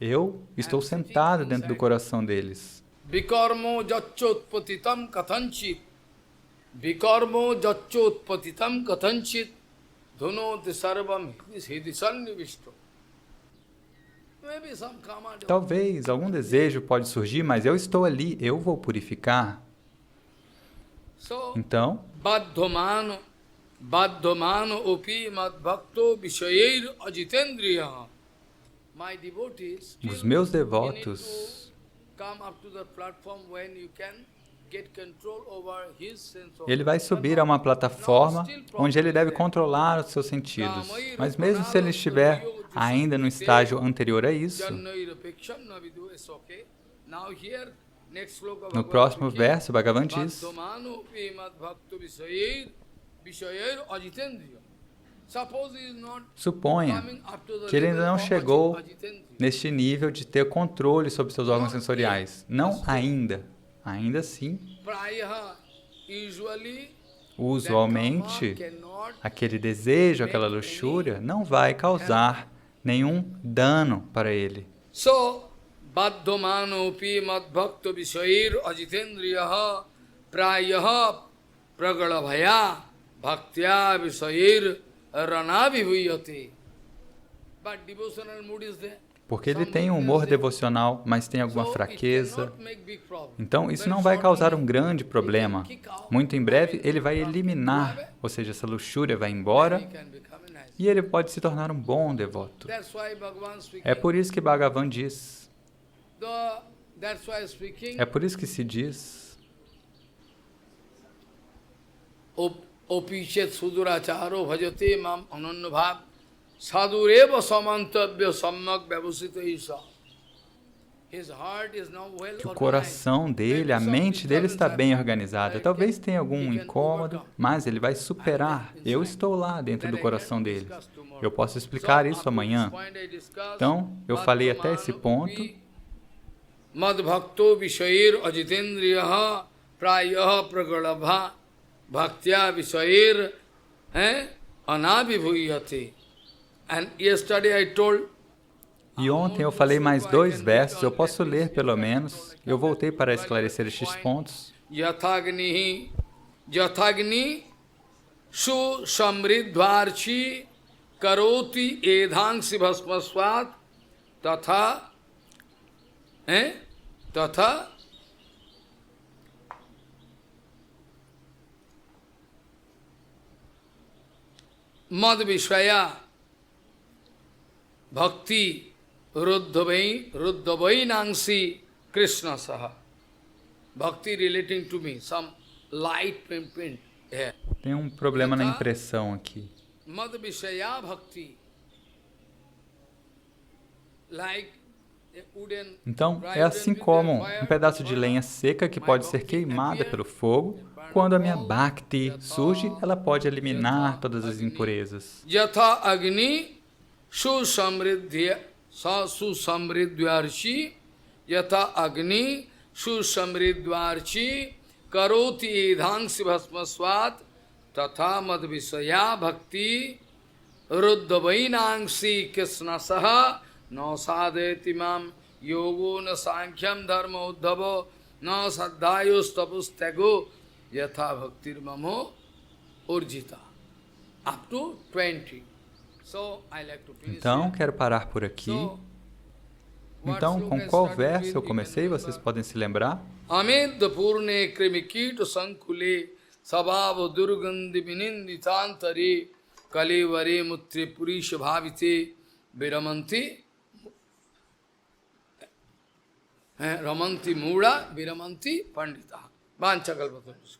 eu estou sentado dentro do coração deles. Vikarmo jachotpatitam kathanchit Vikarmo jachotpatitam kathanchit dhunoti sarvam hridisannivisto. Talvez algum desejo pode surgir, mas eu estou ali, eu vou purificar. Então, Baddhamano upi madbhakto vishayeir ajitendriya. Os meus devotos, ele vai subir a uma plataforma onde ele deve controlar os seus sentidos. Mas mesmo se ele estiver ainda no estágio anterior a isso, no próximo verso, Bhagavan diz, suponha que ele ainda não chegou neste nível de ter controle sobre seus órgãos sensoriais. Não ainda. Ainda assim, usualmente, aquele desejo, aquela luxúria, não vai causar nenhum dano para ele. Baddhamanopi madbhakta visayir ajitendriyaha prayaha pragalabhaya bhaktya visayir ranabhivuyate. But devotional mood is there. Porque ele tem um humor devocional, mas tem alguma fraqueza. Então, isso não vai causar um grande problema. Muito em breve, ele vai eliminar, ou seja, essa luxúria vai embora e ele pode se tornar um bom devoto. É por isso que Bhagavan diz, é por isso que se diz, Opichet suduracharo bhajate mam anannabhav sadureva samantavya sammak vyavasita isa. Que o coração dele, a mente dele está bem organizada. Talvez tenha algum incômodo, mas ele vai superar. Eu estou lá dentro do coração dele. Eu posso explicar isso amanhã. Então, eu falei até esse ponto. Madbhakto vishayir ajitendriyaha prayaha pragalabha bhaktya vishayir anabhivuyate. And yesterday I told. E ontem eu falei mais 2 versos, eu posso ler pelo menos. Eu voltei para esclarecer estes pontos. Yathagni su samridvarchi karoti edhangsi bhasmasvat tatha mad vishaya bhakti Ruddhavai Nangsi Krishna Saha. Bhakti relating to me, some light print here. Tem um problema na impressão aqui. Mad Vishaya Bhakti. Então, é assim como um pedaço de lenha seca que pode ser queimada pelo fogo. Quando a minha Bhakti surge, ela pode eliminar todas as impurezas. Yatha Agni Susamridhyarchi Yatha Agni Susamridhyarchi Karoti Edhangsi Bhasmasvat Tatha Madvisaya Bhakti Ruddhavainangsi Krishnasaha No Sadeti Mam Yogo Na Sankyam Dharma Uddhavo No Saddhayos Tapustego Yatha Bhaktir Mamo Urjita. Up to 20. Então, quero parar por aqui. Então, com qual verso eu comecei? Vocês podem se lembrar? Amedda purne krimikito sankule sabhava durgandhi vininditantare kalevare mutre purisha bhavite viramanti ramanti mura viramanti pandita. Vanchakalpatarusha.